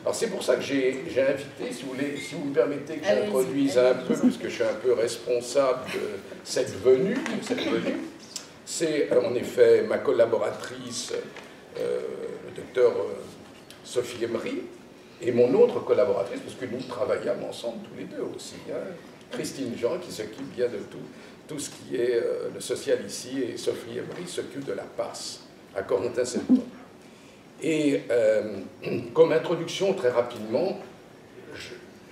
Alors c'est pour ça que j'ai invité, si vous voulez, si vous me permettez que j'introduise un peu, parce que je suis un peu responsable de cette venue. C'est en effet ma collaboratrice, le docteur Sophie Emery, et mon autre collaboratrice, parce que nous travaillons ensemble tous les deux aussi, hein, Christine Jean, qui s'occupe bien de tout ce qui est le social ici, et Sophie Emery s'occupe de la passe à Corentin-Septon. Et comme introduction, très rapidement,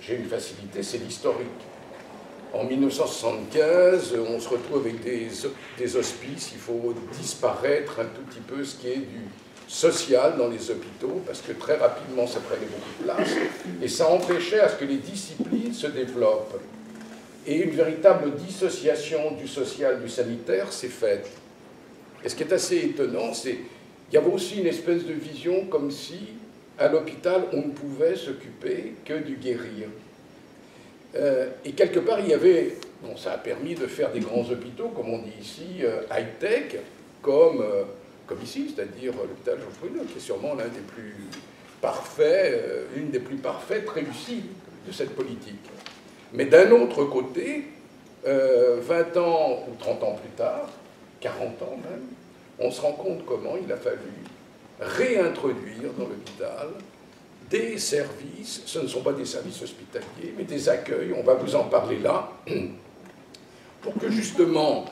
j'ai une facilité, c'est l'historique. En 1975, on se retrouve avec des hospices, il faut disparaître un tout petit peu ce qui est du social dans les hôpitaux, parce que très rapidement, ça prenait beaucoup de place, et ça empêchait à ce que les disciplines se développent. Et une véritable dissociation du social, du sanitaire s'est faite. Et ce qui est assez étonnant, c'est qu'il y avait aussi une espèce de vision comme si, à l'hôpital, on ne pouvait s'occuper que du guérir. Et quelque part, il y avait... Bon, ça a permis de faire des grands hôpitaux, comme on dit ici, high-tech, comme ici, c'est-à-dire l'hôpital Georges-Pruneux, qui est sûrement l'un des plus parfaits, une des plus parfaites réussites de cette politique. Mais d'un autre côté, 20 ans ou 30 ans plus tard, 40 ans même, on se rend compte comment il a fallu réintroduire dans l'hôpital des services, ce ne sont pas des services hospitaliers, mais des accueils, on va vous en parler là, pour que justement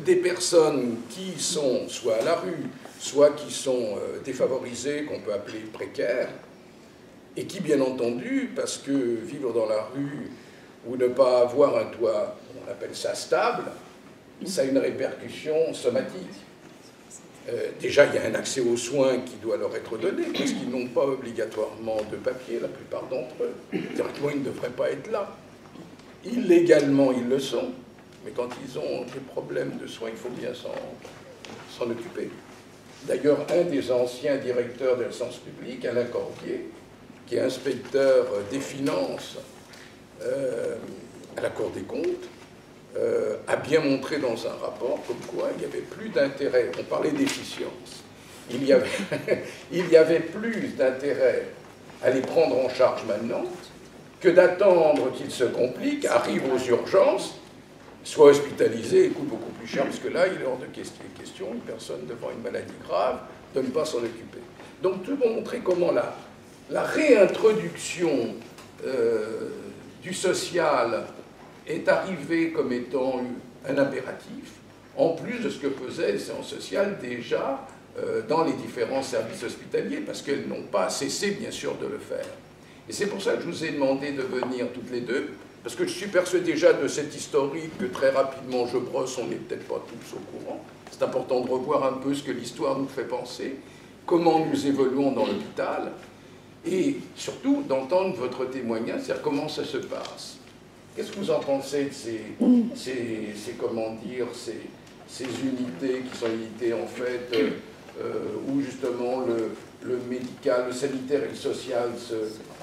des personnes qui sont soit à la rue, soit qui sont défavorisées, qu'on peut appeler précaires, et qui, bien entendu, parce que vivre dans la rue ou ne pas avoir un toit, on appelle ça stable, ça a une répercussion somatique. Déjà, il y a un accès aux soins qui doit leur être donné, parce qu'ils n'ont pas obligatoirement de papier, la plupart d'entre eux. Théoriquement, ils ne devraient pas être là. Illégalement, ils le sont, mais quand ils ont des problèmes de soins, il faut bien s'en occuper. D'ailleurs, un des anciens directeurs de la science publique, Alain Corbier, qui est inspecteur des finances à la Cour des comptes, a bien montré dans un rapport comme quoi il n'y avait plus d'intérêt, on parlait d'efficience, il y avait plus d'intérêt à les prendre en charge maintenant que d'attendre qu'ils se compliquent, arrivent aux urgences, soient hospitalisés et coûtent beaucoup plus cher, parce que là, il est hors de question, une personne devant une maladie grave, de ne pas s'en occuper. Donc tout pour montrer comment la réintroduction du social est arrivé comme étant un impératif, en plus de ce que faisaient les séances sociales déjà dans les différents services hospitaliers, parce qu'elles n'ont pas cessé, bien sûr, de le faire. Et c'est pour ça que je vous ai demandé de venir toutes les deux, parce que je suis persuadé déjà de cette historique que très rapidement je brosse, on n'est peut-être pas tous au courant. C'est important de revoir un peu ce que l'histoire nous fait penser, comment nous évoluons dans l'hôpital, et surtout d'entendre votre témoignage, c'est-à-dire comment ça se passe. Qu'est-ce que vous en pensez de ces unités qui sont unités en fait où justement le médical, le sanitaire et le social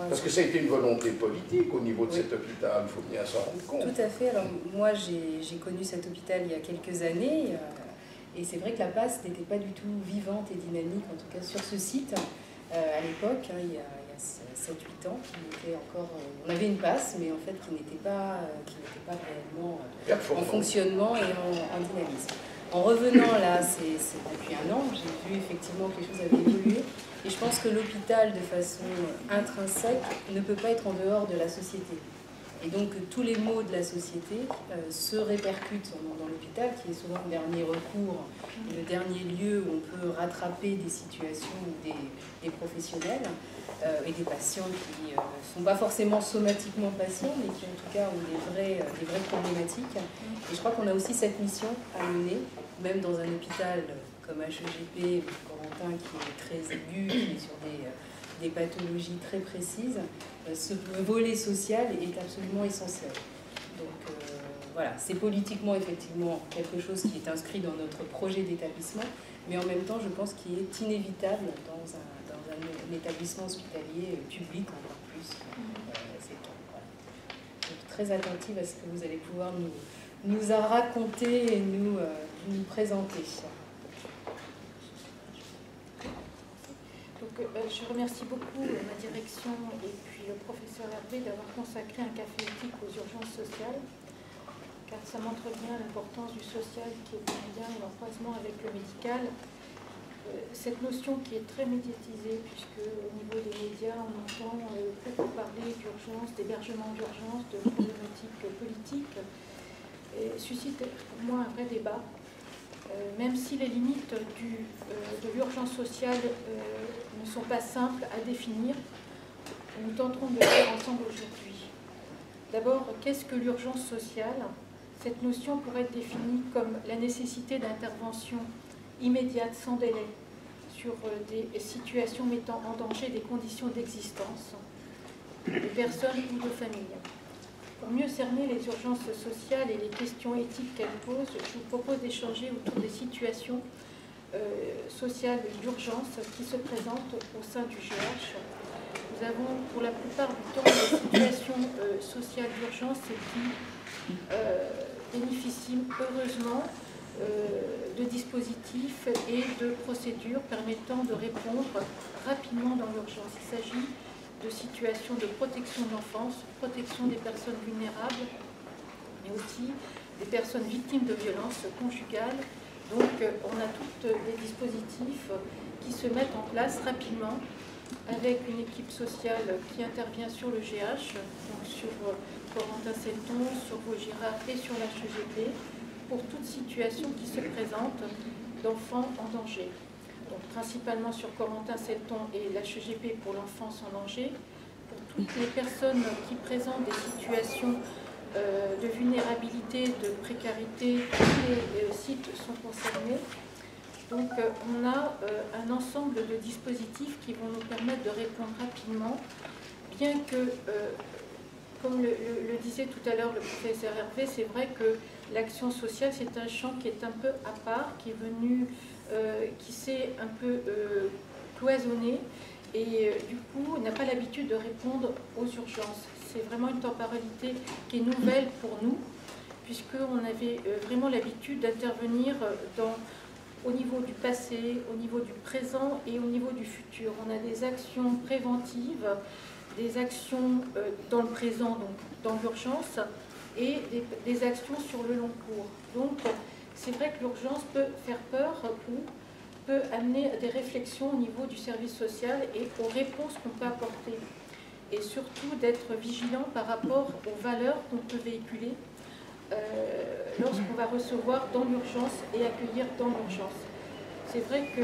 parce que ça a été une volonté politique au niveau de cet hôpital, il faut bien s'en rendre compte. Tout à fait. Alors moi j'ai connu cet hôpital il y a quelques années et c'est vrai que la passe n'était pas du tout vivante et dynamique, en tout cas sur ce site à l'époque, hein, il y a 7-8 ans, on avait une passe, mais en fait qui n'était pas réellement en fonctionnement et en dynamisme. En revenant là, c'est depuis un an, j'ai vu effectivement que les choses avaient évolué, et je pense que l'hôpital, de façon intrinsèque, ne peut pas être en dehors de la société. Et donc tous les maux de la société se répercutent dans l'hôpital, qui est souvent le dernier recours, le dernier lieu où on peut rattraper des situations ou des professionnels et des patients qui ne sont pas forcément somatiquement patients, mais qui en tout cas ont des vraies problématiques. Et je crois qu'on a aussi cette mission à mener, même dans un hôpital comme HEGP, Corentin, qui est très aigu, qui est sur des pathologies très précises. Ce volet social est absolument essentiel. Donc voilà, c'est politiquement effectivement quelque chose qui est inscrit dans notre projet d'établissement, mais en même temps je pense qu'il est inévitable dans un établissement hospitalier public encore plus. Voilà. Donc, très attentive à ce que vous allez pouvoir nous raconter et nous présenter. Donc, Je remercie beaucoup ma direction et puis le professeur Hervé d'avoir consacré un café éthique aux urgences sociales, car ça montre bien l'importance du social qui est en lien et en croisement avec le médical. Cette notion qui est très médiatisée, puisque au niveau des médias, on entend beaucoup parler d'urgence, d'hébergement d'urgence, de problématiques politiques, et suscite pour moi un vrai débat. Même si les limites de l'urgence sociale ne sont pas simples à définir, nous tenterons de le faire ensemble aujourd'hui. D'abord, qu'est-ce que l'urgence sociale? Cette notion pourrait être définie comme la nécessité d'intervention immédiate, sans délai, sur des situations mettant en danger des conditions d'existence des personnes ou de familles. Pour mieux cerner les urgences sociales et les questions éthiques qu'elles posent, je vous propose d'échanger autour des situations sociales d'urgence qui se présentent au sein du GH. Nous avons pour la plupart du temps des situations sociales d'urgence qui bénéficient heureusement de dispositifs et de procédures permettant de répondre rapidement dans l'urgence. Il s'agit de situations de protection de l'enfance, protection des personnes vulnérables, mais aussi des personnes victimes de violences conjugales. Donc on a tous des dispositifs qui se mettent en place rapidement avec une équipe sociale qui intervient sur le GH, donc sur Corentin-Selton, sur Vaugirard et sur l'HEGP, pour toute situation qui se présente d'enfants en danger. Donc, principalement sur Corentin-Selton et l'HEGP pour l'enfance en danger, pour toutes les personnes qui présentent des situations de vulnérabilité, de précarité, tous les sites sont concernés. Donc on a un ensemble de dispositifs qui vont nous permettre de répondre rapidement, bien que, comme le disait tout à l'heure le professeur Hervé, c'est vrai que l'action sociale, c'est un champ qui est un peu à part, qui est venu, qui s'est un peu cloisonné et du coup n'a pas l'habitude de répondre aux urgences. C'est vraiment une temporalité qui est nouvelle pour nous, puisqu'on avait vraiment l'habitude d'intervenir au niveau du passé, au niveau du présent et au niveau du futur. On a des actions préventives, des actions dans le présent, donc dans l'urgence, et des actions sur le long cours. Donc, c'est vrai que l'urgence peut faire peur ou peut amener à des réflexions au niveau du service social et aux réponses qu'on peut apporter. Et surtout d'être vigilant par rapport aux valeurs qu'on peut véhiculer lorsqu'on va recevoir dans l'urgence et accueillir dans l'urgence. C'est vrai que,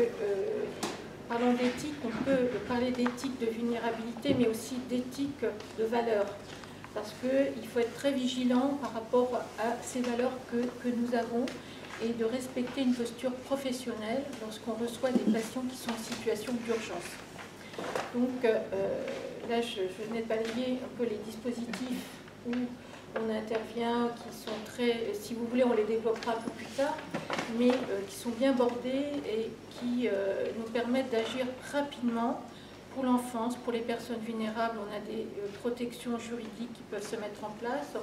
parlant d'éthique, on peut parler d'éthique de vulnérabilité, mais aussi d'éthique de valeurs. Parce qu'il faut être très vigilant par rapport à ces valeurs que nous avons et de respecter une posture professionnelle lorsqu'on reçoit des patients qui sont en situation d'urgence. Donc là, je venais de balayer un peu les dispositifs où on intervient, qui sont très, si vous voulez, on les développera un peu plus tard, mais qui sont bien bordés et qui nous permettent d'agir rapidement pour l'enfance, pour les personnes vulnérables. On a des protections juridiques qui peuvent se mettre en place.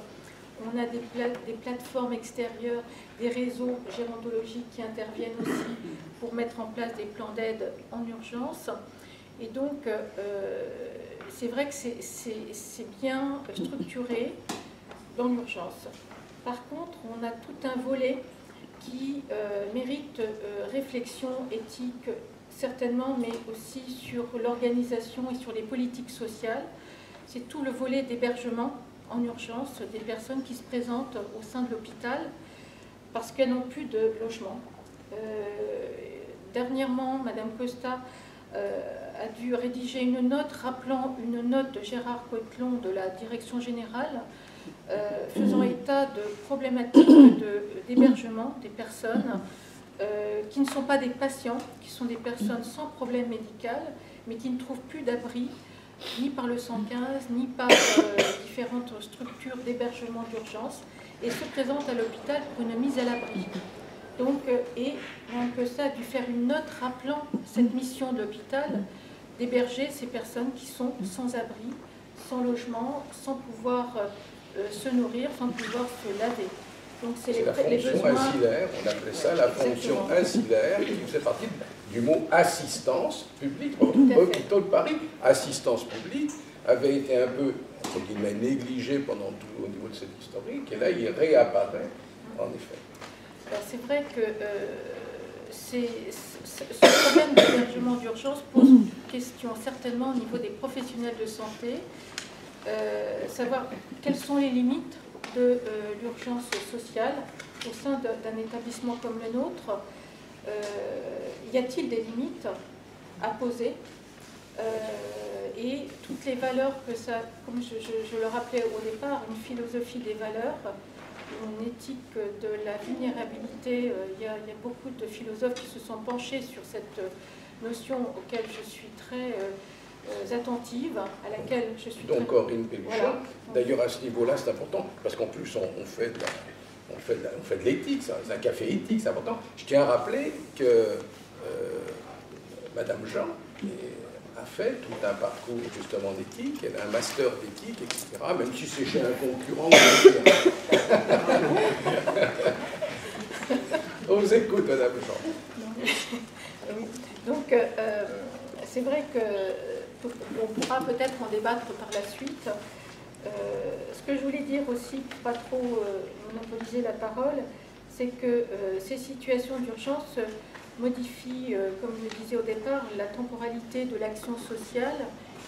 On a des plateformes extérieures, des réseaux gérontologiques qui interviennent aussi pour mettre en place des plans d'aide en urgence. Et donc, c'est vrai que c'est bien structuré dans l'urgence. Par contre, on a tout un volet qui mérite réflexion éthique, certainement, mais aussi sur l'organisation et sur les politiques sociales. C'est tout le volet d'hébergement en urgence des personnes qui se présentent au sein de l'hôpital parce qu'elles n'ont plus de logement. Dernièrement, Madame Costa a dû rédiger une note rappelant une note de Gérard Coetlon de la Direction Générale faisant état de problématiques d'hébergement des personnes qui ne sont pas des patients, qui sont des personnes sans problème médical, mais qui ne trouvent plus d'abri, ni par le 115, ni par différentes structures d'hébergement d'urgence, et se présentent à l'hôpital pour une mise à l'abri. Donc, ça a dû faire une note rappelant cette mission d'hôpital d'héberger ces personnes qui sont sans abri, sans logement, sans pouvoir se nourrir, sans pouvoir se laver. Donc c'est la fonction ancillaire, on appelait ça la fonction ancillaire qui faisait partie du mot assistance publique. Hôpitaux de Paris, assistance publique, avait été un peu, entre guillemets, négligé pendant tout au niveau de cette historique, et là il réapparaît, en effet. C'est vrai que ce problème d'hébergement d'urgence pose une question certainement au niveau des professionnels de santé, savoir quelles sont les limites de l'urgence sociale au sein d'un établissement comme le nôtre. Y a-t-il des limites à poser et toutes les valeurs que ça, comme je le rappelais au départ, une philosophie des valeurs, une éthique de la vulnérabilité. Il y a beaucoup de philosophes qui se sont penchés sur cette notion auquel je suis très attentive, à laquelle je suis donc très... Corinne Pelluchat, voilà. D'ailleurs à ce niveau-là c'est important, parce qu'en plus on fait de l'éthique, c'est un café éthique, c'est important. Je tiens à rappeler que Madame Jean a fait tout un parcours justement d'éthique, elle a un master d'éthique, etc., même si c'est chez un concurrent. On vous écoute, Madame Jean. Oui. Donc, c'est vrai qu'on pourra peut-être en débattre par la suite. Ce que je voulais dire aussi, pour pas trop monopoliser la parole, c'est que ces situations d'urgence modifient, comme je le disais au départ, la temporalité de l'action sociale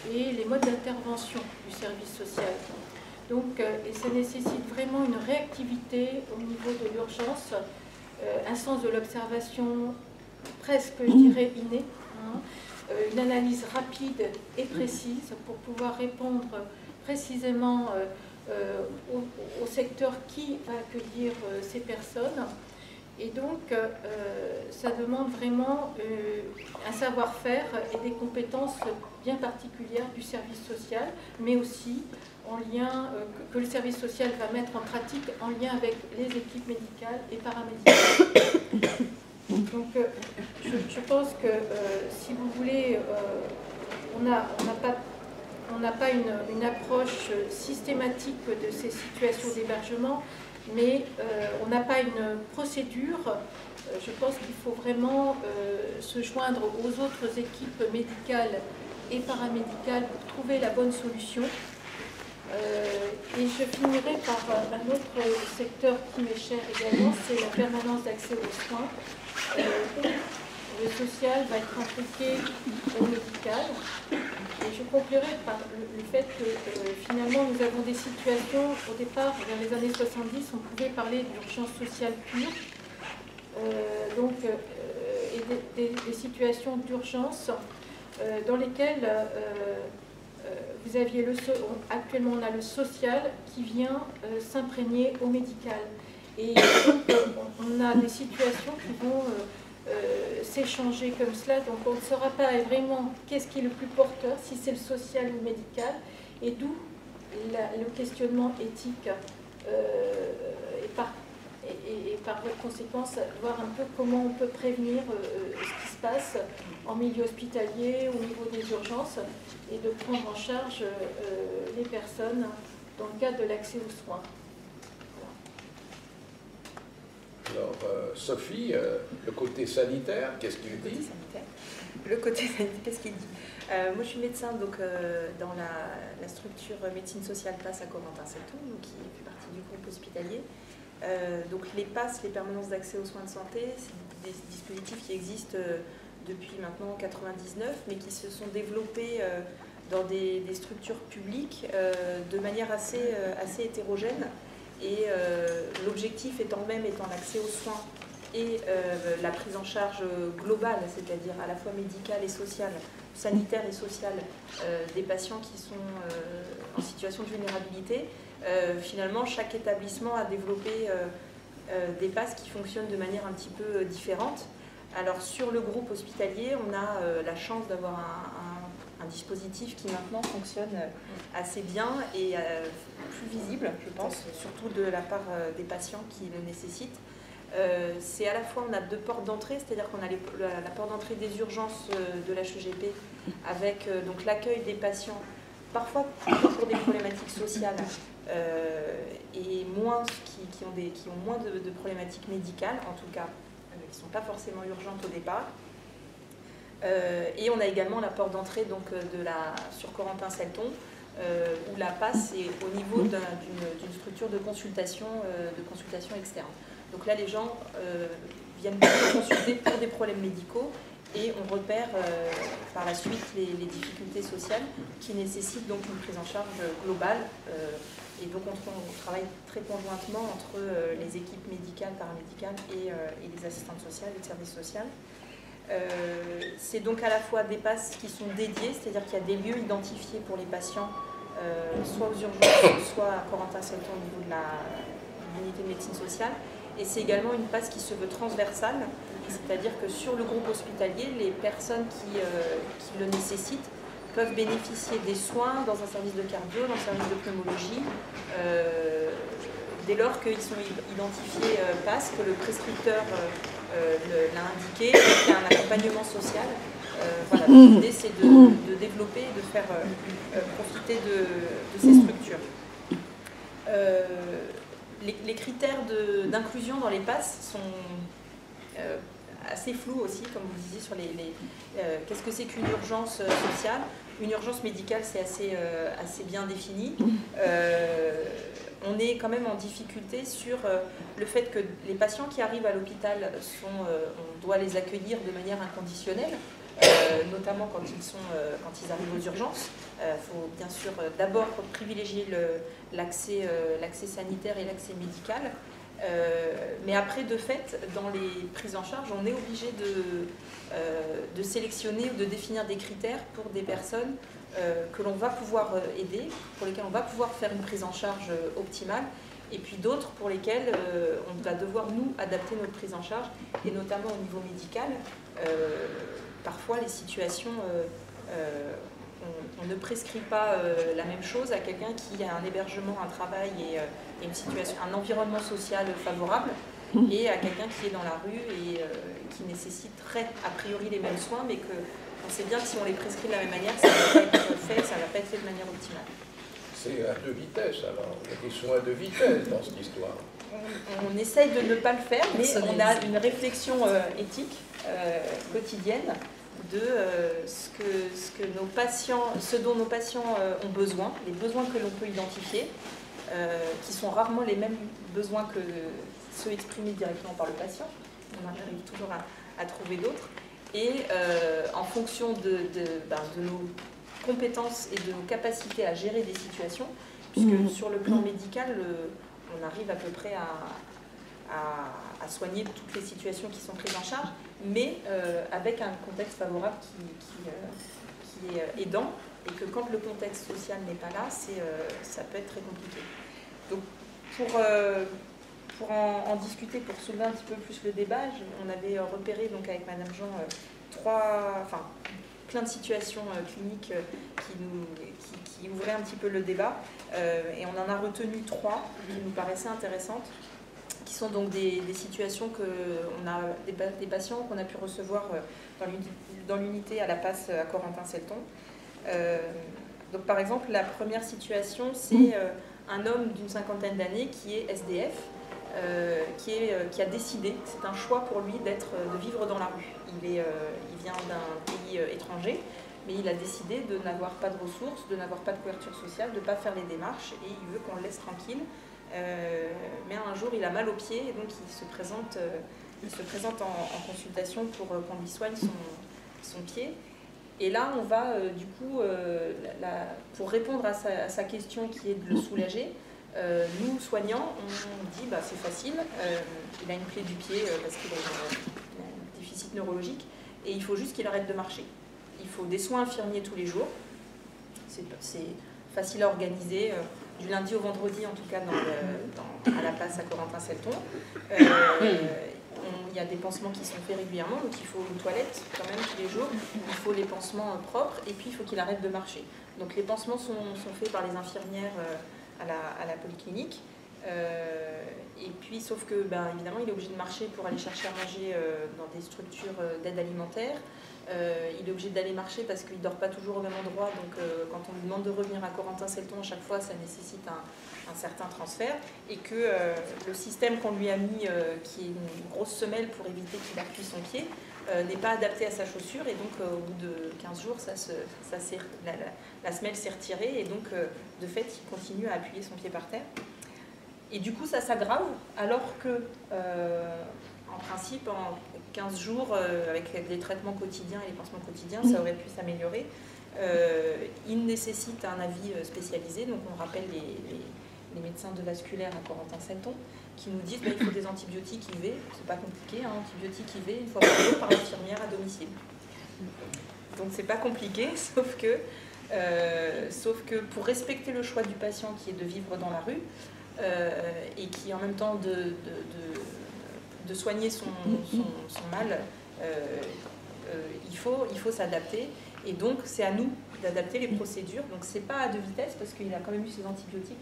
et les modes d'intervention du service social. Donc, et ça nécessite vraiment une réactivité au niveau de l'urgence, un sens de l'observation presque, je dirais, inné, hein, une analyse rapide et précise pour pouvoir répondre précisément au secteur qui va accueillir ces personnes. Et donc, ça demande vraiment un savoir-faire et des compétences bien particulières du service social, mais aussi en lien, que le service social va mettre en pratique en lien avec les équipes médicales et paramédicales. Donc, je pense que, si vous voulez, on n'a pas une approche systématique de ces situations d'hébergement, mais on n'a pas une procédure. Je pense qu'il faut vraiment se joindre aux autres équipes médicales et paramédicales pour trouver la bonne solution. Et je finirai par un autre secteur qui m'est cher également, c'est la permanence d'accès aux soins. Le social va être impliqué au médical. Et je conclurai par le fait que finalement nous avons des situations, au départ, vers les années 70, on pouvait parler d'urgence sociale pure, et des situations d'urgence dans lesquelles vous aviez actuellement on a le social qui vient s'imprégner au médical. Et donc on a des situations qui vont s'échanger comme cela, donc on ne saura pas vraiment qu'est-ce qui est le plus porteur, si c'est le social ou le médical, et d'où le questionnement éthique, et par conséquence voir un peu comment on peut prévenir ce qui se passe en milieu hospitalier, au niveau des urgences, et de prendre en charge les personnes dans le cadre de l'accès aux soins. Alors, Sophie, le côté sanitaire, qu'est-ce qu'il dit? Le côté sanitaire, qu'est-ce qu'il dit? Moi, je suis médecin donc, dans la structure médecine sociale PASS à Corentin-Septon, qui fait partie du groupe hospitalier. Donc, les PASS, les permanences d'accès aux soins de santé, c'est des dispositifs qui existent depuis maintenant 99, mais qui se sont développés dans des structures publiques de manière assez hétérogène. Et l'objectif étant l'accès aux soins et la prise en charge globale, c'est-à-dire à la fois médicale et sociale, sanitaire et sociale, des patients qui sont en situation de vulnérabilité. Finalement, chaque établissement a développé des PASS qui fonctionnent de manière un petit peu différente. Alors sur le groupe hospitalier, on a la chance d'avoir un dispositif qui maintenant fonctionne assez bien et plus visible, je pense, surtout de la part des patients qui le nécessitent. C'est à la fois, on a deux portes d'entrée, c'est-à-dire qu'on a la porte d'entrée des urgences de l'HEGP avec donc l'accueil des patients, parfois pour des problématiques sociales et moins qui ont moins de problématiques médicales, en tout cas, qui ne sont pas forcément urgentes au départ. Et on a également la porte d'entrée sur Corentin-Selton, où la passe est au niveau d'une structure de consultation externe. Donc là, les gens viennent consulter pour des problèmes médicaux et on repère par la suite les difficultés sociales qui nécessitent donc une prise en charge globale. Et donc on travaille très conjointement entre les équipes médicales, paramédicales et les assistantes sociales et le service social. C'est donc à la fois des passes qui sont dédiées, c'est-à-dire qu'il y a des lieux identifiés pour les patients, soit aux urgences, soit à Corentin-Selton au niveau de l'unité de médecine sociale. Et c'est également une passe qui se veut transversale, c'est-à-dire que sur le groupe hospitalier, les personnes qui le nécessitent peuvent bénéficier des soins dans un service de cardio, dans un service de pneumologie, dès lors qu'ils sont identifiés PASS, que le prescripteur l'a indiqué, qu'il y a un accompagnement social. Voilà, l'idée c'est de développer et de faire profiter de ces structures. Les critères d'inclusion dans les PASS sont assez flous aussi, comme vous disiez, sur qu'est-ce que c'est qu'une urgence sociale. Une urgence médicale, c'est assez bien défini. On est quand même en difficulté sur le fait que les patients qui arrivent à l'hôpital, on doit les accueillir de manière inconditionnelle, notamment quand ils arrivent aux urgences. Il faut bien sûr d'abord privilégier l'accès sanitaire et l'accès médical. Mais après, de fait, dans les prises en charge, on est obligé de sélectionner ou de définir des critères pour des personnes que l'on va pouvoir aider, pour lesquelles on va pouvoir faire une prise en charge optimale, et puis d'autres pour lesquelles on va devoir, nous, adapter notre prise en charge, et notamment au niveau médical. Parfois, les situations, on ne prescrit pas la même chose à quelqu'un qui a un hébergement, un travail et une situation, un environnement social favorable, et à quelqu'un qui est dans la rue et qui nécessiterait a priori les mêmes soins, mais qu'on sait bien que si on les prescrit de la même manière, ça ne va pas être fait, ça ne va pas être fait de manière optimale. C'est à deux vitesses alors, il y a des soins à deux vitesses dans cette histoire. On essaye de ne pas le faire, mais on a une réflexion éthique quotidienne de ce dont nos patients ont besoin, les besoins que l'on peut identifier, qui sont rarement les mêmes besoins que ceux exprimés directement par le patient. On arrive toujours à trouver d'autres. Et en fonction de nos compétences et de nos capacités à gérer des situations, puisque sur le plan médical, on arrive à peu près à soigner toutes les situations qui sont prises en charge, mais avec un contexte favorable qui est aidant, et que quand le contexte social n'est pas là, ça peut être très compliqué. Donc pour en discuter, pour soulever un petit peu plus le débat, on avait repéré donc avec Madame Jean plein de situations cliniques qui ouvraient un petit peu le débat, et on en a retenu 3 qui nous paraissaient intéressantes, qui sont donc des situations on a des patients qu'on a pu recevoir dans l'unité à la passe à Corentin-Selton. Donc par exemple, la première situation, c'est un homme d'une 50aine d'années qui est SDF, qui a décidé, c'est un choix pour lui de vivre dans la rue. Il vient d'un pays étranger, mais il a décidé de n'avoir pas de ressources, de n'avoir pas de couverture sociale, de ne pas faire les démarches, et il veut qu'on le laisse tranquille. Mais un jour, il a mal aux pieds, et donc il se présente en consultation pour qu'on lui soigne son pied. Et là, on va, du coup, pour répondre à sa question qui est de le soulager, nous, soignants, on dit c'est facile, il a une plaie du pied parce qu'il a un déficit neurologique, et il faut juste qu'il arrête de marcher. Il faut des soins infirmiers tous les jours, c'est facile à organiser, du lundi au vendredi, en tout cas à la place à Corentin-Selton. Il y a des pansements qui sont faits régulièrement, donc il faut une toilette quand même tous les jours, il faut les pansements propres, et puis il faut qu'il arrête de marcher. Donc les pansements sont faits par les infirmières à la polyclinique, et puis sauf que évidemment il est obligé de marcher pour aller chercher à manger dans des structures d'aide alimentaire. Il est obligé d'aller marcher parce qu'il ne dort pas toujours au même endroit, donc quand on lui demande de revenir à Corentin-Selton, à chaque fois ça nécessite un certain transfert, et que le système qu'on lui a mis, qui est une grosse semelle pour éviter qu'il appuie son pied, n'est pas adapté à sa chaussure et donc au bout de 15 jours, la semelle s'est retirée et donc de fait, il continue à appuyer son pied par terre. Et du coup, ça s'aggrave alors que, en principe, en 15 jours, avec les traitements quotidiens et les pansements quotidiens, ça aurait pu s'améliorer. Il nécessite un avis spécialisé, donc on rappelle les médecins de vasculaire à Corentin-Selton qui nous disent qu'il faut des antibiotiques IV, c'est pas compliqué, hein, antibiotiques IV une fois par jour par l'infirmière à domicile. Donc c'est pas compliqué, sauf que pour respecter le choix du patient qui est de vivre dans la rue et qui en même temps de soigner son mal, il faut s'adapter. Et donc, c'est à nous d'adapter les procédures. Donc, c'est pas à deux vitesses parce qu'il a quand même eu ses antibiotiques.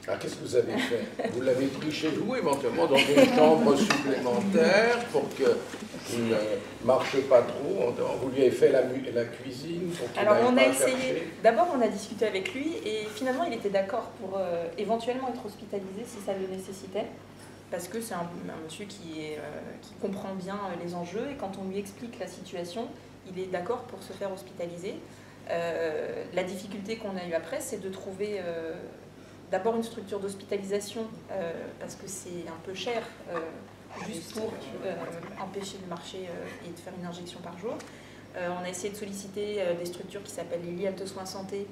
Alors, qu'est-ce que vous avez fait? Vous l'avez pris chez vous, éventuellement, dans une chambre supplémentaire pour qu'il ne marche pas trop. Vous lui avez fait la cuisine pour qu'il Alors, on a pas essayé. chercher. D'abord, on a discuté avec lui et finalement, il était d'accord pour éventuellement être hospitalisé si ça le nécessitait. Parce que c'est un monsieur qui comprend bien les enjeux et quand on lui explique la situation, il est d'accord pour se faire hospitaliser. La difficulté qu'on a eue après, c'est de trouver d'abord une structure d'hospitalisation, parce que c'est un peu cher, juste pour empêcher de marcher et de faire une injection par jour. On a essayé de solliciter des structures qui s'appellent les Liens de soins santé,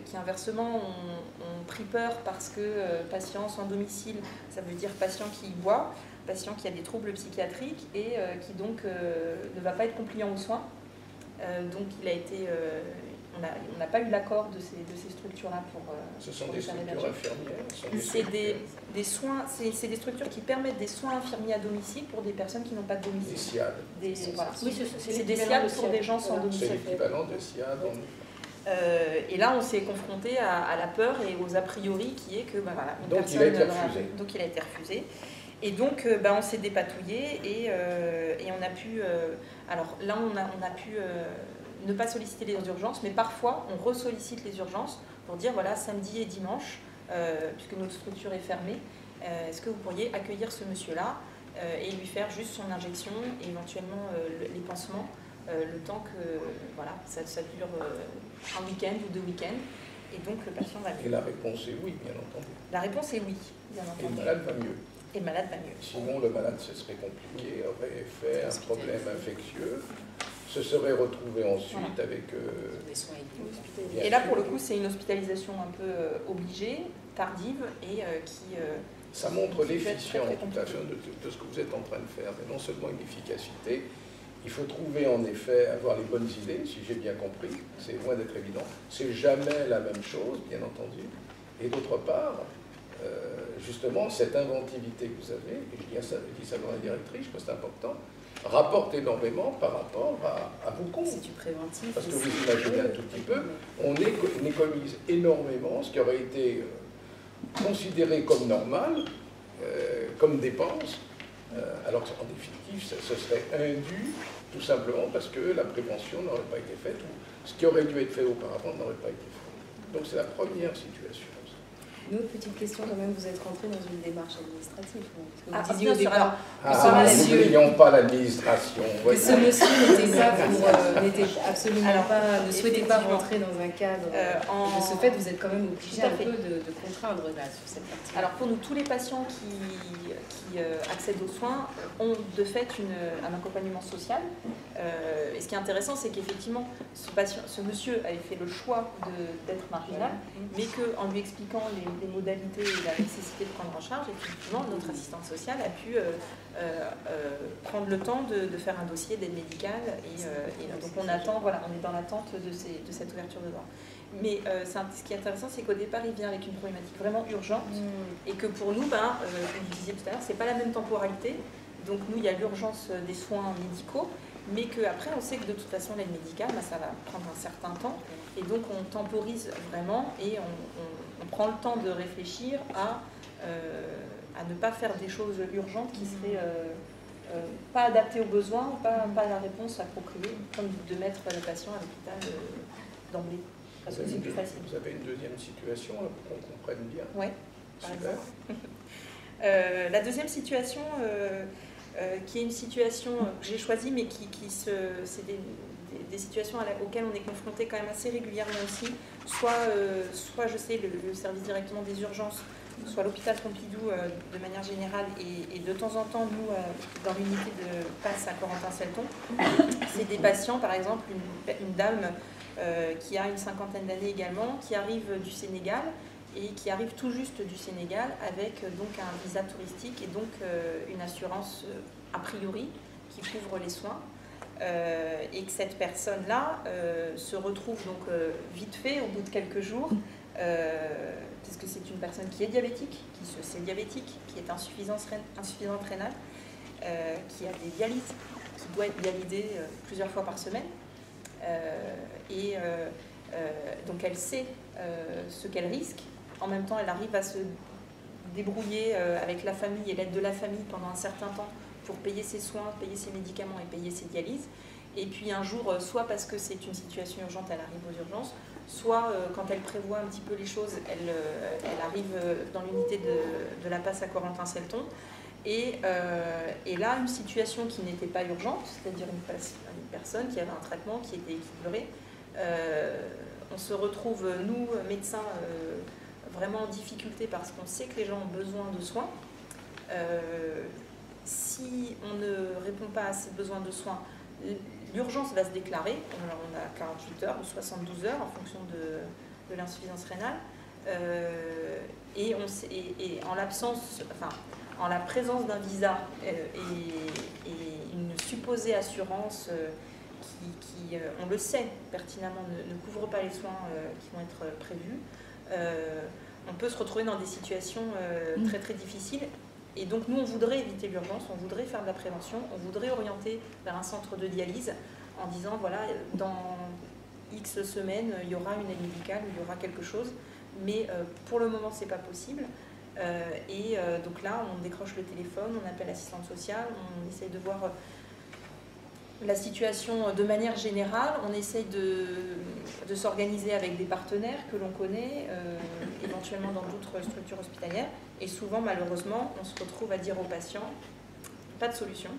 qui inversement ont pris peur parce que patient sans domicile, ça veut dire patient qui boit, patient qui a des troubles psychiatriques et qui donc ne va pas être compliant aux soins. Donc il a été, on n'a pas eu l'accord de ces structures-là pour. Ce sont des structures infirmières. C'est des structures qui permettent des soins infirmiers à domicile pour des personnes qui n'ont pas de domicile. Des SIAD. Voilà. Oui, c'est des SIAD pour des gens sans domicile. C'est l'équivalent de SIAD. Et là, on s'est confronté à la peur et aux a priori qui est que voilà, une donc personne il a été refusé. Donc il a été refusé. Et donc on s'est dépatouillé et on a pu. Alors là, on a pu ne pas solliciter les urgences, mais parfois on ressollicite les urgences pour dire voilà, samedi et dimanche, puisque notre structure est fermée, est-ce que vous pourriez accueillir ce monsieur-là et lui faire juste son injection et éventuellement les pansements. Le temps que voilà, ça dure un week-end ou 2 week-ends. Et donc le patient va mieux. Et la réponse est oui, bien entendu. La réponse est oui, bien entendu. Et le malade va mieux. Et le malade va mieux. Sinon, le malade, ce serait compliqué, aurait fait un problème infectieux, se serait retrouvé ensuite avec des soins et là, pour le coup, c'est une hospitalisation un peu obligée, tardive et qui... ça montre l'efficience de ce que vous êtes en train de faire, mais non seulement une efficacité. Il faut trouver en effet, avoir les bonnes idées, si j'ai bien compris, c'est loin d'être évident. C'est jamais la même chose, bien entendu. Et d'autre part, justement, cette inventivité que vous avez, et je dis ça dans la directrice, je pense que c'est important, rapporte énormément par rapport à vos comptes. C'est du préventif. Parce que vous imaginez un tout petit peu, on économise énormément ce qui aurait été considéré comme normal, comme dépense, alors qu'en définitive, ce serait indu, tout simplement parce que la prévention n'aurait pas été faite, ou ce qui aurait dû être fait auparavant n'aurait pas été fait. Donc c'est la première situation. Une autre petite question quand même, vous êtes rentré dans une démarche administrative. Parce que vous disiez au départ, n'oublions pas l'administration. Que ce monsieur n'était absolument pas, ne souhaitait pas rentrer dans un cadre. De ce fait, vous êtes quand même obligé un peu de contraindre là, sur cette partie. Alors pour nous, tous les patients qui accèdent aux soins ont de fait un accompagnement social. Et ce qui est intéressant, c'est qu'effectivement, ce monsieur avait fait le choix d'être marginal, mais qu'en lui expliquant les modalités et la nécessité de prendre en charge, effectivement, notre assistante sociale a pu prendre le temps de faire un dossier d'aide médicale. Et donc on attend, voilà, on est dans l'attente de cette ouverture de droit. Mais ce qui est intéressant, c'est qu'au départ, il vient avec une problématique vraiment urgente et que pour nous, comme vous disiez tout à l'heure, c'est pas la même temporalité. Donc nous, il y a l'urgence des soins médicaux, mais qu'après, on sait que de toute façon, l'aide médicale, ça va prendre un certain temps. Et donc, on temporise vraiment et on prend le temps de réfléchir à ne pas faire des choses urgentes qui seraient pas adaptées aux besoins, pas à la réponse appropriée, comme de mettre le patient à l'hôpital d'emblée. Parce que c'est plus facile. Vous avez une deuxième situation, là, pour qu'on comprenne bien. Oui, par Super. exemple. La deuxième situation, qui est une situation que j'ai choisie, mais c'est des situations auxquelles on est confronté quand même assez régulièrement aussi. Soit je sais, le service directement des urgences, soit l'hôpital Pompidou de manière générale, et de temps en temps, nous, dans l'unité de passe à Corentin-Selton, c'est des patients, par exemple, une dame qui a une cinquantaine d'années également, qui arrive du Sénégal, et qui arrive tout juste du Sénégal avec donc un visa touristique et donc une assurance a priori qui couvre les soins. Et que cette personne-là se retrouve donc vite fait, au bout de quelques jours, parce que c'est une personne qui est diabétique, qui se sait diabétique, qui est insuffisante rénale, qui a des dialyses, qui doit être dialysée plusieurs fois par semaine. Donc elle sait ce qu'elle risque. En même temps, elle arrive à se débrouiller avec la famille et l'aide de la famille pendant un certain temps pour payer ses soins, payer ses médicaments et payer ses dialyses. Et puis un jour, soit parce que c'est une situation urgente, elle arrive aux urgences, soit quand elle prévoit un petit peu les choses, elle arrive dans l'unité de la passe à Corentin-Selton. Et là, une situation qui n'était pas urgente, c'est-à-dire une personne qui avait un traitement qui était équilibré, on se retrouve, nous, médecins, vraiment en difficulté parce qu'on sait que les gens ont besoin de soins. Si on ne répond pas à ces besoins de soins, l'urgence va se déclarer. On a 48 heures ou 72 heures en fonction de l'insuffisance rénale. Et en l'absence, en la présence d'un visa et une supposée assurance qui, on le sait pertinemment, ne couvre pas les soins qui vont être prévus, on peut se retrouver dans des situations très très difficiles. Et donc nous, on voudrait éviter l'urgence, on voudrait faire de la prévention, on voudrait orienter vers un centre de dialyse en disant, voilà, dans X semaines, il y aura une aide médicale, il y aura quelque chose, mais pour le moment, c'est pas possible. Donc là, on décroche le téléphone, on appelle l'assistante sociale, on essaye de voir la situation de manière générale, on essaye de s'organiser avec des partenaires que l'on connaît, éventuellement dans d'autres structures hospitalières. Et souvent, malheureusement, on se retrouve à dire aux patients, pas de solution.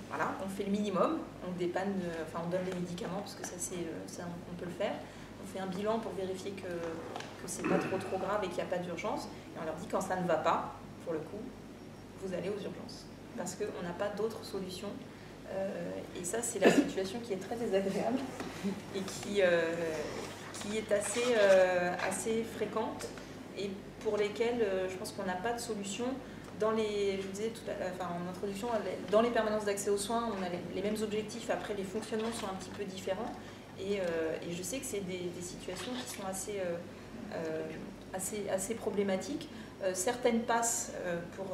Voilà, on fait le minimum, on dépanne, on donne les médicaments, parce que ça, on peut le faire. On fait un bilan pour vérifier que c'est pas trop grave et qu'il n'y a pas d'urgence. Et on leur dit, quand ça ne va pas, pour le coup, vous allez aux urgences. Parce qu'on n'a pas d'autre solution. Et ça, c'est la situation qui est très désagréable et qui est assez fréquente et pour lesquelles je pense qu'on n'a pas de solution. Je vous disais en introduction, dans les permanences d'accès aux soins, on a les mêmes objectifs. Après, les fonctionnements sont un petit peu différents. Et je sais que c'est des situations qui sont assez problématiques. Certaines passes, pour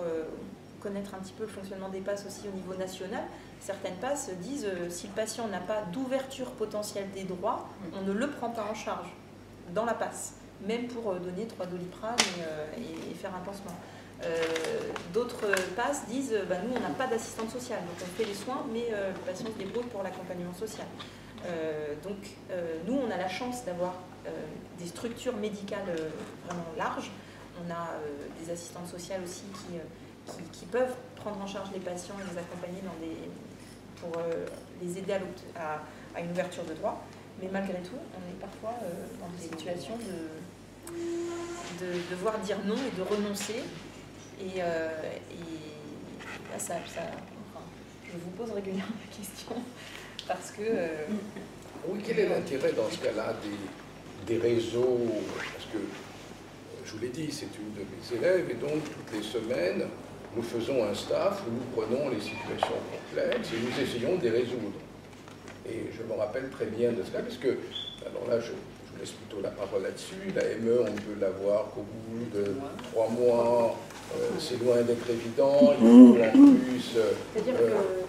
connaître un petit peu le fonctionnement des passes aussi au niveau national, certaines passes disent si le patient n'a pas d'ouverture potentielle des droits, on ne le prend pas en charge dans la passe, même pour donner 3 Doliprane et faire un pansement. D'autres passes disent nous on n'a pas d'assistante sociale, donc on fait les soins, mais le patient se débrouille pour l'accompagnement social. Nous on a la chance d'avoir des structures médicales vraiment larges. On a des assistantes sociales aussi qui peuvent prendre en charge les patients et les accompagner pour les aider à une ouverture de droit. Mais malgré tout, on est parfois dans des situations de devoir dire non et de renoncer. Et là, je vous pose régulièrement la question parce que... Oui, quel est l'intérêt dans ce cas-là des réseaux? Parce que, je vous l'ai dit, c'est une de mes élèves, et donc toutes les semaines, nous faisons un staff où nous prenons les situations complexes et nous essayons de les résoudre. Et je me rappelle très bien de cela, parce que, alors là, je vous laisse plutôt la parole là-dessus, la ME, on ne peut l'avoir qu'au bout de 3 mois, c'est loin d'être évident, il faut en plus,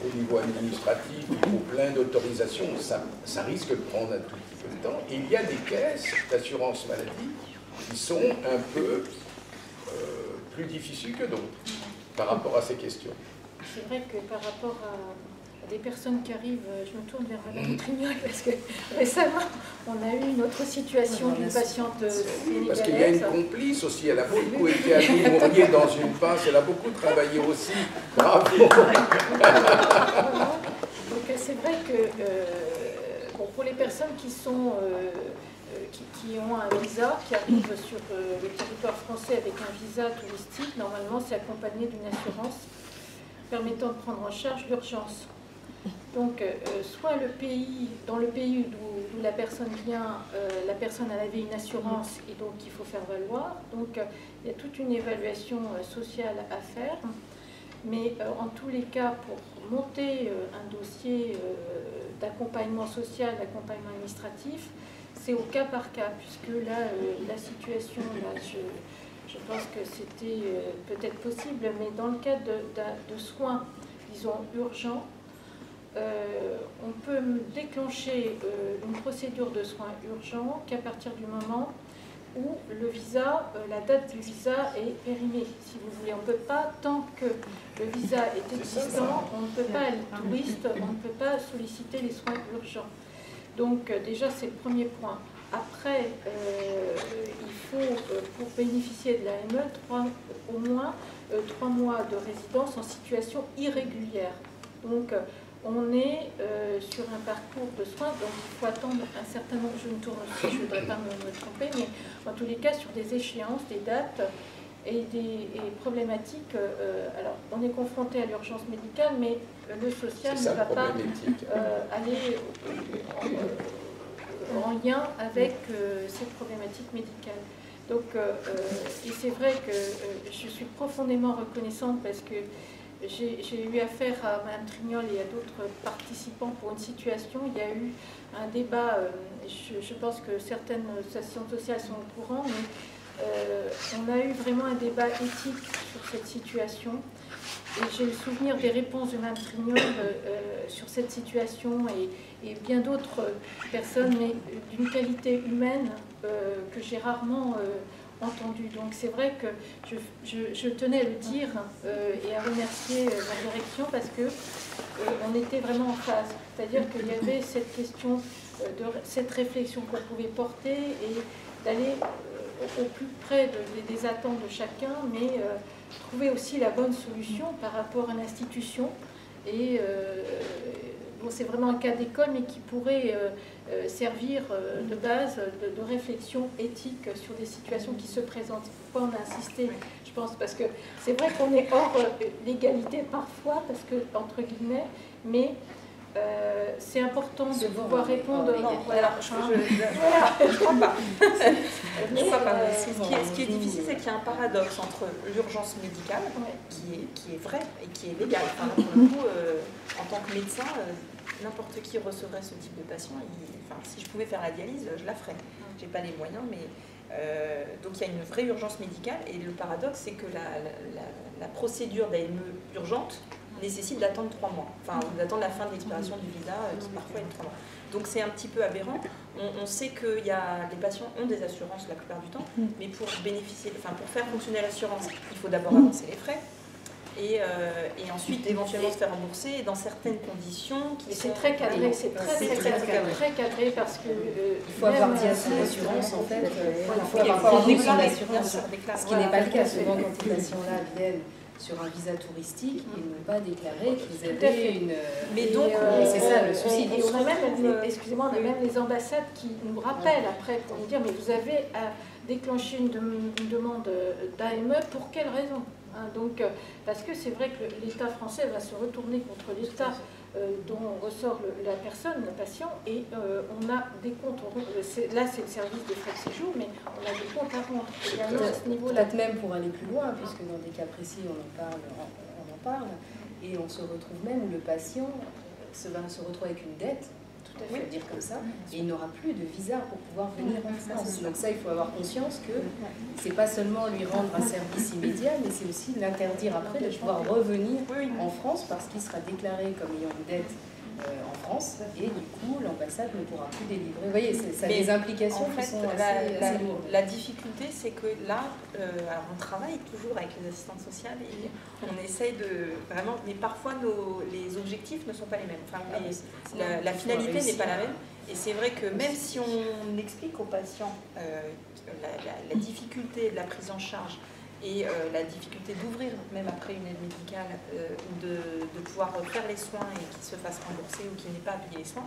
au niveau administratif, il faut plein d'autorisations, ça risque de prendre un tout petit peu de temps. Et il y a des caisses d'assurance maladie qui sont un peu plus difficiles que d'autres par rapport à ces questions. C'est vrai que par rapport des personnes qui arrivent, je me tourne vers Madame Trignol parce que récemment on a eu une autre situation d'une patiente sénégalaise. Parce qu'il y a une complice aussi, elle a beaucoup été à Mourier dans une passe, elle a beaucoup travaillé aussi. Bravo. Donc c'est vrai que bon, pour les personnes qui sont qui ont un visa, qui arrivent sur le territoire français avec un visa touristique, normalement c'est accompagné d'une assurance permettant de prendre en charge l'urgence. Donc, soit dans le pays d'où la personne vient, la personne elle avait une assurance et donc il faut faire valoir. Donc, il y a toute une évaluation sociale à faire. Mais en tous les cas, pour monter un dossier d'accompagnement social, d'accompagnement administratif, c'est au cas par cas, puisque là, la situation, là, je pense que c'était peut-être possible, mais dans le cadre de soins, disons, urgents, on peut déclencher une procédure de soins urgents qu'à partir du moment où le visa, la date du visa est périmée, si vous voulez. On ne peut pas, tant que le visa est existant, on ne peut pas aller touriste, on ne peut pas solliciter les soins urgents. Donc déjà, c'est le premier point. Après, il faut, pour bénéficier de l'AME, au moins 3 mois de résidence en situation irrégulière. Donc, on est sur un parcours de soins, donc il faut attendre un certain nombre, je me tourne aussi, je ne voudrais pas me tromper, mais en tous les cas sur des échéances, des dates et des problématiques. Alors, on est confronté à l'urgence médicale, mais le social ne va pas aller en lien avec cette problématique médicale. Donc, et c'est vrai que je suis profondément reconnaissante parce que j'ai eu affaire à Mme Trignol et à d'autres participants pour une situation. Il y a eu un débat, je pense que certaines associations sociales sont au courant, mais on a eu vraiment un débat éthique sur cette situation. Et j'ai le souvenir des réponses de Mme Trignol sur cette situation et bien d'autres personnes, mais d'une qualité humaine que j'ai rarement entendu. Donc c'est vrai que je tenais à le dire et à remercier ma direction parce que on était vraiment en phase. C'est-à-dire qu'il y avait cette question, cette réflexion qu'on pouvait porter et d'aller au plus près des attentes de chacun, mais trouver aussi la bonne solution par rapport à l'institution. Et bon, c'est vraiment un cas d'école, mais qui pourrait servir de base de réflexion éthique sur des situations qui se présentent. Pourquoi on a insisté, je pense, parce que c'est vrai qu'on est hors l'égalité parfois, parce que, entre guillemets, mais c'est important de pouvoir répondre. Non, voilà, je crois pas. Je crois pas. Ce qui est difficile, c'est qu'il y a un paradoxe entre l'urgence médicale, qui est vraie et qui est légale. Enfin, pour le coup, en tant que médecin, n'importe qui recevrait ce type de patient. Enfin, si je pouvais faire la dialyse, je la ferais. J'ai pas les moyens, mais donc il y a une vraie urgence médicale. Et le paradoxe, c'est que la procédure d'AME urgente nécessite d'attendre 3 mois, enfin d'attendre la fin de l'expiration du visa qui parfois est de 3 mois. Donc c'est un petit peu aberrant. On sait que les patients ont des assurances la plupart du temps, mais pour bénéficier, enfin pour faire fonctionner l'assurance, il faut d'abord avancer les frais et ensuite éventuellement se faire rembourser dans certaines conditions qui sont... C'est très cadré, c'est très cadré parce que... il faut avoir dit à son assurance en fait, il faut avoir dit son assurance, ce qui n'est pas le cas souvent quand ces patients-là viennent sur un visa touristique, ils n'ont pas déclaré qu'ils avaient une... Mais donc, c'est ça le souci. Et on a même, excusez-moi, on a même les ambassades qui nous rappellent après pour nous dire, mais vous avez à déclencher une demande d'AME, pour quelle raison? Donc, parce que c'est vrai que l'État français va se retourner contre l'État dont ressort la personne, le patient, et on a des comptes. Là, c'est le service des frais de séjour, mais on a des comptes à rendre également à ce niveau-là. Peut-être même pour aller plus loin, puisque dans des cas précis, on en parle, et on se retrouve même où le patient va se retrouver avec une dette. Tout à fait, dire comme ça, et il n'aura plus de visa pour pouvoir venir en France. Donc ça, il faut avoir conscience que c'est pas seulement lui rendre un service immédiat, mais c'est aussi l'interdire après de pouvoir revenir en France parce qu'il sera déclaré comme ayant une dette en France, et du coup l'ambassade ne pourra plus délivrer. Vous voyez, ça a des implications qui sont assez lourdes. La difficulté, c'est que là, alors on travaille toujours avec les assistantes sociales et on essaye de vraiment, mais parfois les objectifs ne sont pas les mêmes. Enfin, la finalité n'est pas la même. Et c'est vrai que même si on explique aux patients la difficulté de la prise en charge et la difficulté d'ouvrir, même après une aide médicale, ou de pouvoir faire les soins et qu'ils se fassent rembourser ou qu'ils n'aient pas à payer les soins,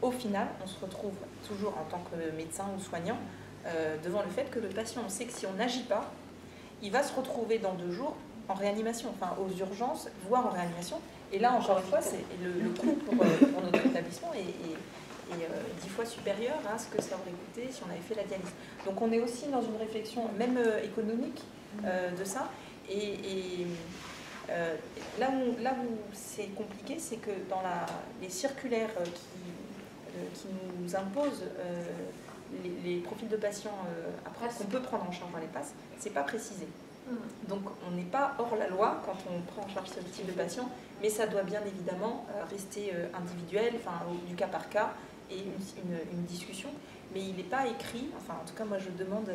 au final, on se retrouve toujours en tant que médecin ou soignant devant le fait que le patient, on sait que si on n'agit pas, il va se retrouver dans 2 jours en réanimation, enfin aux urgences, voire en réanimation. Et là, encore une fois, le coût pour notre établissement est 10 fois supérieur à ce que ça aurait coûté si on avait fait la dialyse. Donc on est aussi dans une réflexion, même économique, de ça. Et là où c'est compliqué, c'est que dans les circulaires qui nous imposent les profils de patients après qu'on peut prendre en charge dans les passes, c'est pas précisé. Donc on n'est pas hors la loi quand on prend en charge ce type de patient, mais ça doit bien évidemment rester individuel, enfin du cas par cas, et une discussion. Mais il n'est pas écrit, enfin en tout cas moi je demande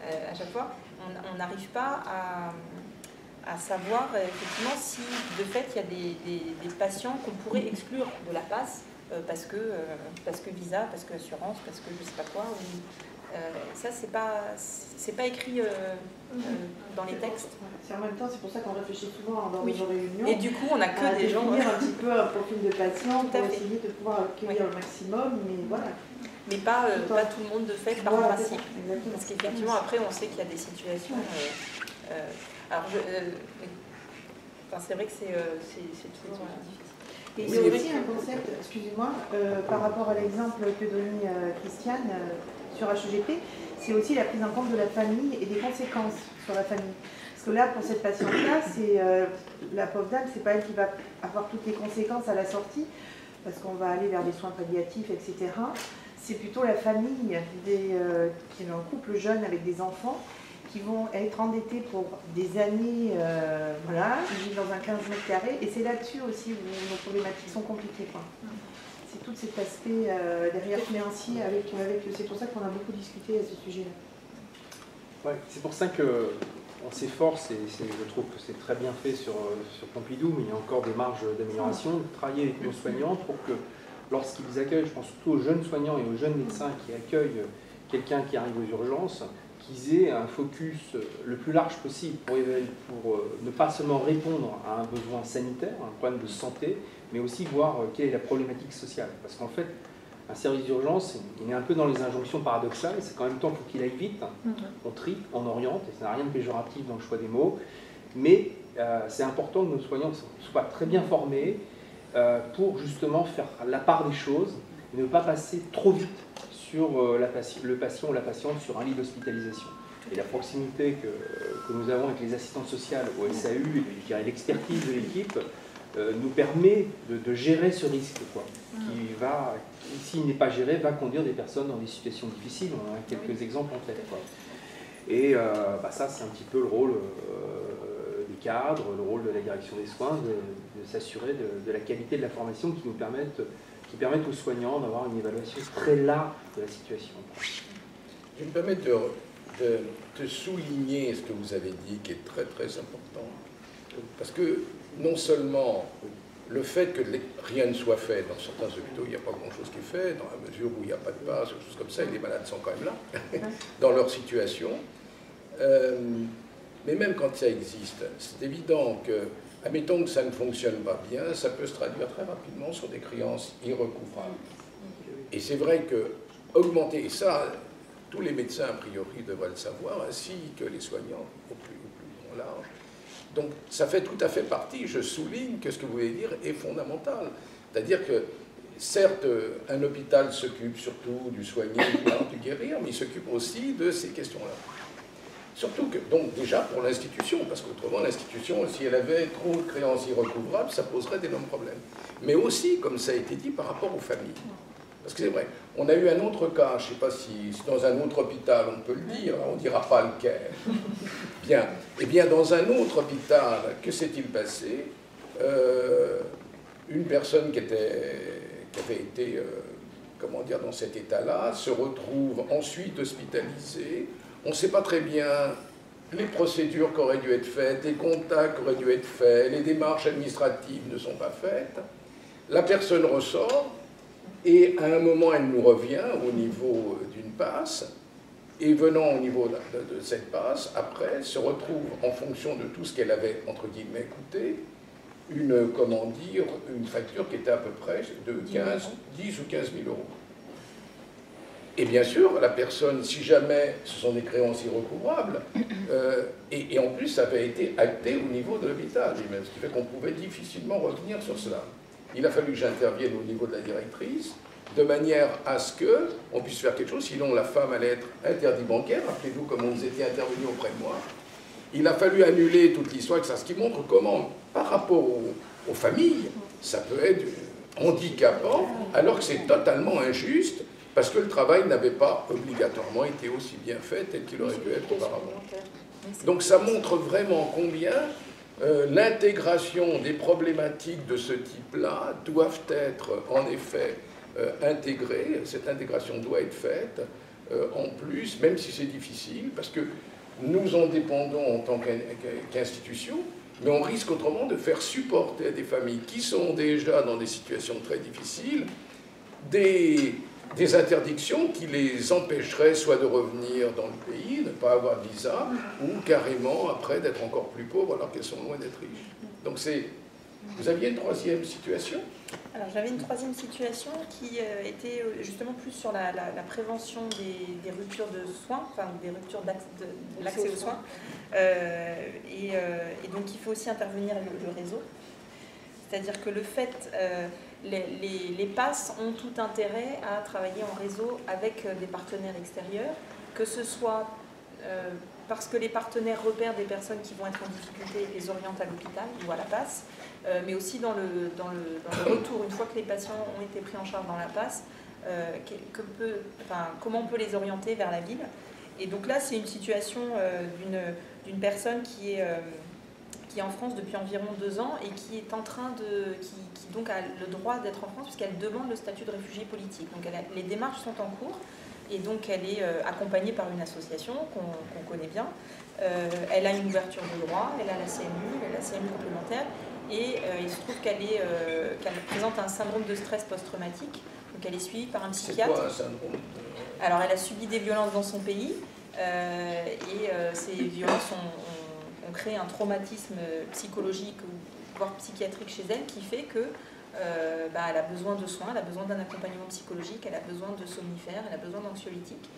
à chaque fois, on n'arrive pas à savoir effectivement si de fait il y a des patients qu'on pourrait exclure de la passe parce que visa, parce que assurance, parce que je sais pas quoi. Ça c'est pas écrit dans les textes. En même temps, c'est pour ça qu'on réfléchit souvent dans nos réunions. Et du coup, on n'a que des gens. Définir un petit peu un profil de patient pour essayer de pouvoir accueillir le maximum, mais voilà. Mais pas tout le monde de fait par principe. Exactement. Parce qu'effectivement, après, on sait qu'il y a des situations. Alors, c'est vrai que c'est toujours difficile. Et il y a aussi un concept, excusez-moi, par rapport à l'exemple que donnait Christiane sur HEGP, c'est aussi la prise en compte de la famille et des conséquences sur la famille. Parce que là, pour cette patiente-là, c'est la pauvre dame, c'est pas elle qui va avoir toutes les conséquences à la sortie, parce qu'on va aller vers des soins palliatifs, etc. C'est plutôt la famille qui est un couple jeune avec des enfants qui vont être endettés pour des années, voilà, ils vivent dans un 15 mètres carrés, et c'est là-dessus aussi où nos problématiques sont compliquées, quoi. C'est tout cet aspect derrière financier, c'est pour ça qu'on a beaucoup discuté à ce sujet-là. Ouais, c'est pour ça qu'on s'efforce, et je trouve que c'est très bien fait sur Pompidou, mais il y a encore des marges d'amélioration, de travailler avec nos soignants pour que lorsqu'ils accueillent, je pense surtout aux jeunes soignants et aux jeunes médecins qui accueillent quelqu'un qui arrive aux urgences, qu'ils aient un focus le plus large possible pour ne pas seulement répondre à un besoin sanitaire, un problème de santé, mais aussi voir quelle est la problématique sociale. Parce qu'en fait, un service d'urgence, il est un peu dans les injonctions paradoxales, c'est qu'en même temps, il faut qu'il aille vite, on trie, on oriente, et ça n'a rien de péjoratif dans le choix des mots, mais c'est important que nos soignants soient très bien formés pour justement faire la part des choses et ne pas passer trop vite sur le patient ou la patiente sur un lit d'hospitalisation. Et la proximité que nous avons avec les assistantes sociales au SAU et puis l'expertise de l'équipe nous permet de gérer ce risque, quoi, qui va, s'il n'est pas géré, va conduire des personnes dans des situations difficiles. On a quelques exemples en tête, quoi. Et ça, c'est un petit peu le rôle des cadres, le rôle de la direction des soins, de s'assurer de la qualité de la formation qui permettent aux soignants d'avoir une évaluation très large de la situation. Je me permets de souligner ce que vous avez dit, qui est très très important. Parce que non seulement le fait que rien ne soit fait, dans certains hôpitaux il n'y a pas grand-chose qui est fait, dans la mesure où il n'y a pas de passe, ou choses comme ça, et les malades sont quand même là, dans leur situation. Mais même quand ça existe, c'est évident que, admettons que ça ne fonctionne pas bien, ça peut se traduire très rapidement sur des créances irrecouvrables. Et c'est vrai que augmenter, et ça, tous les médecins a priori devraient le savoir, ainsi que les soignants au plus grand large. Donc ça fait tout à fait partie, je souligne que ce que vous voulez dire est fondamental. C'est-à-dire que, certes, un hôpital s'occupe surtout du soigner, du guérir, mais il s'occupe aussi de ces questions-là. Surtout que, donc déjà pour l'institution, parce qu'autrement l'institution, si elle avait trop de créances irrecouvrables, ça poserait d'énormes problèmes. Mais aussi, comme ça a été dit, par rapport aux familles. Parce que c'est vrai, on a eu un autre cas, je ne sais pas si c'est dans un autre hôpital, on peut le dire, on ne dira pas lequel. Bien. Eh bien, dans un autre hôpital, que s'est-il passé? une personne qui avait été, comment dire, dans cet état-là, se retrouve ensuite hospitalisée. On ne sait pas très bien les procédures qui auraient dû être faites, les contacts qui auraient dû être faits, les démarches administratives ne sont pas faites. La personne ressort et à un moment, elle nous revient au niveau d'une passe. Et venant au niveau de cette passe, après, se retrouve en fonction de tout ce qu'elle avait, entre guillemets, coûté, comment dire, une facture qui était à peu près de 10 ou 15 000 euros. Et bien sûr, la personne, si jamais ce sont des créances irrecouvrables, et en plus, ça avait été acté au niveau de l'hôpital, ce qui fait qu'on pouvait difficilement revenir sur cela. Il a fallu que j'intervienne au niveau de la directrice, de manière à ce qu'on puisse faire quelque chose, sinon la femme allait être interdit bancaire. Rappelez-vous comment vous étiez intervenu auprès de moi. Il a fallu annuler toute l'histoire, ce qui montre comment, par rapport aux familles, ça peut être handicapant, alors que c'est totalement injuste, parce que le travail n'avait pas obligatoirement été aussi bien fait tel qu'il aurait pu être auparavant. Donc ça montre vraiment combien l'intégration des problématiques de ce type-là doivent être en effet intégrées. Cette intégration doit être faite en plus, même si c'est difficile, parce que nous en dépendons en tant qu'institution, mais on risque autrement de faire supporter à des familles qui sont déjà dans des situations très difficiles des interdictions qui les empêcheraient soit de revenir dans le pays, de ne pas avoir de visa, ou carrément après d'être encore plus pauvres alors qu'elles sont loin d'être riches. Donc vous aviez une troisième situation? Alors j'avais une troisième situation qui était justement plus sur la prévention des ruptures de soins, enfin des ruptures de l'accès aux soins. Et donc il faut aussi intervenir le réseau. C'est-à-dire que le fait, les PASS ont tout intérêt à travailler en réseau avec des partenaires extérieurs, que ce soit parce que les partenaires repèrent des personnes qui vont être en difficulté et les orientent à l'hôpital ou à la PASS, mais aussi dans le retour, une fois que les patients ont été pris en charge dans la PASS, comment on peut les orienter vers la ville. Et donc là, c'est une situation d'une personne qui est en France depuis environ 2 ans et qui est en train qui donc a le droit d'être en France puisqu'elle demande le statut de réfugié politique. Donc les démarches sont en cours et donc elle est accompagnée par une association qu'on connaît bien. Elle a une ouverture de droit, elle a la CMU complémentaire et il se trouve qu'elle présente un syndrome de stress post-traumatique. Donc elle est suivie par un psychiatre. C'est quoi un syndrome? Alors elle a subi des violences dans son pays et ces violences ont créé un traumatisme psychologique voire psychiatrique chez elle qui fait que elle a besoin de soins, elle a besoin d'un accompagnement psychologique, elle a besoin de somnifères, elle a besoin d'anxiolytiques.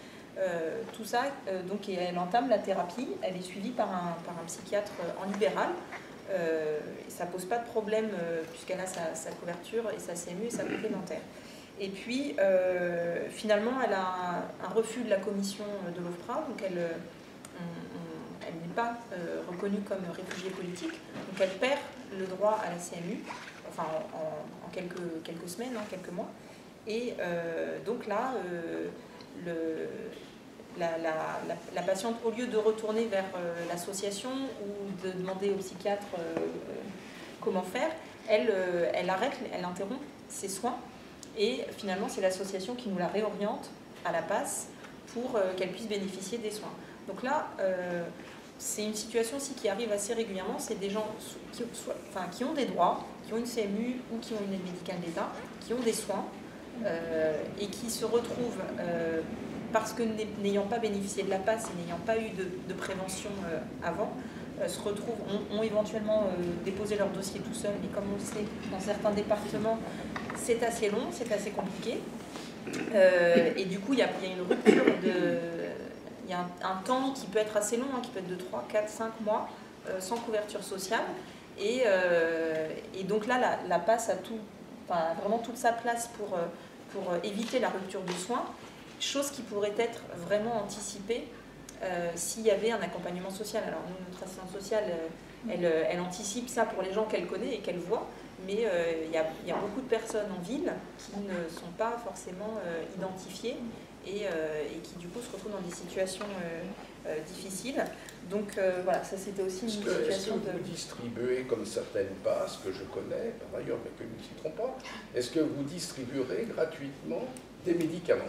Tout ça, donc elle entame la thérapie, elle est suivie par un psychiatre en libéral. Ça ne pose pas de problème puisqu'elle a sa couverture et sa CMU et sa complémentaire. Et puis, finalement, elle a un refus de la commission de l'OFPRA, donc elle n'est pas reconnue comme réfugiée politique, donc elle perd le droit à la CMU, enfin en quelques semaines, quelques mois. Et donc là, la patiente, au lieu de retourner vers l'association ou de demander au psychiatre comment faire, elle arrête, elle interrompt ses soins et finalement c'est l'association qui nous la réoriente à la PASS pour qu'elle puisse bénéficier des soins. Donc là, c'est une situation aussi qui arrive assez régulièrement, c'est des gens qui ont des droits, qui ont une CMU ou qui ont une aide médicale d'État, qui ont des soins et qui se retrouvent parce que n'ayant pas bénéficié de la PASS et n'ayant pas eu de prévention avant, ont éventuellement déposé leur dossier tout seul, mais comme on le sait, dans certains départements, c'est assez long, c'est assez compliqué. Et du coup, il y a une rupture il y a un temps qui peut être assez long, qui peut être de 3, 4, 5 mois, sans couverture sociale. Et donc là, la PASS a vraiment toute sa place pour éviter la rupture du soin, chose qui pourrait être vraiment anticipée s'il y avait un accompagnement social. Alors nous, notre assistante sociale, elle anticipe ça pour les gens qu'elle connaît et qu'elle voit, mais il y a beaucoup de personnes en ville qui ne sont pas forcément identifiées et qui du coup se retrouvent dans des situations difficiles. Donc voilà, ça c'était aussi une situation Est-ce que vous distribuez, comme certaines passes que je connais, par ailleurs, mais que nous ne citerons pas, est-ce que vous distribuerez gratuitement des médicaments?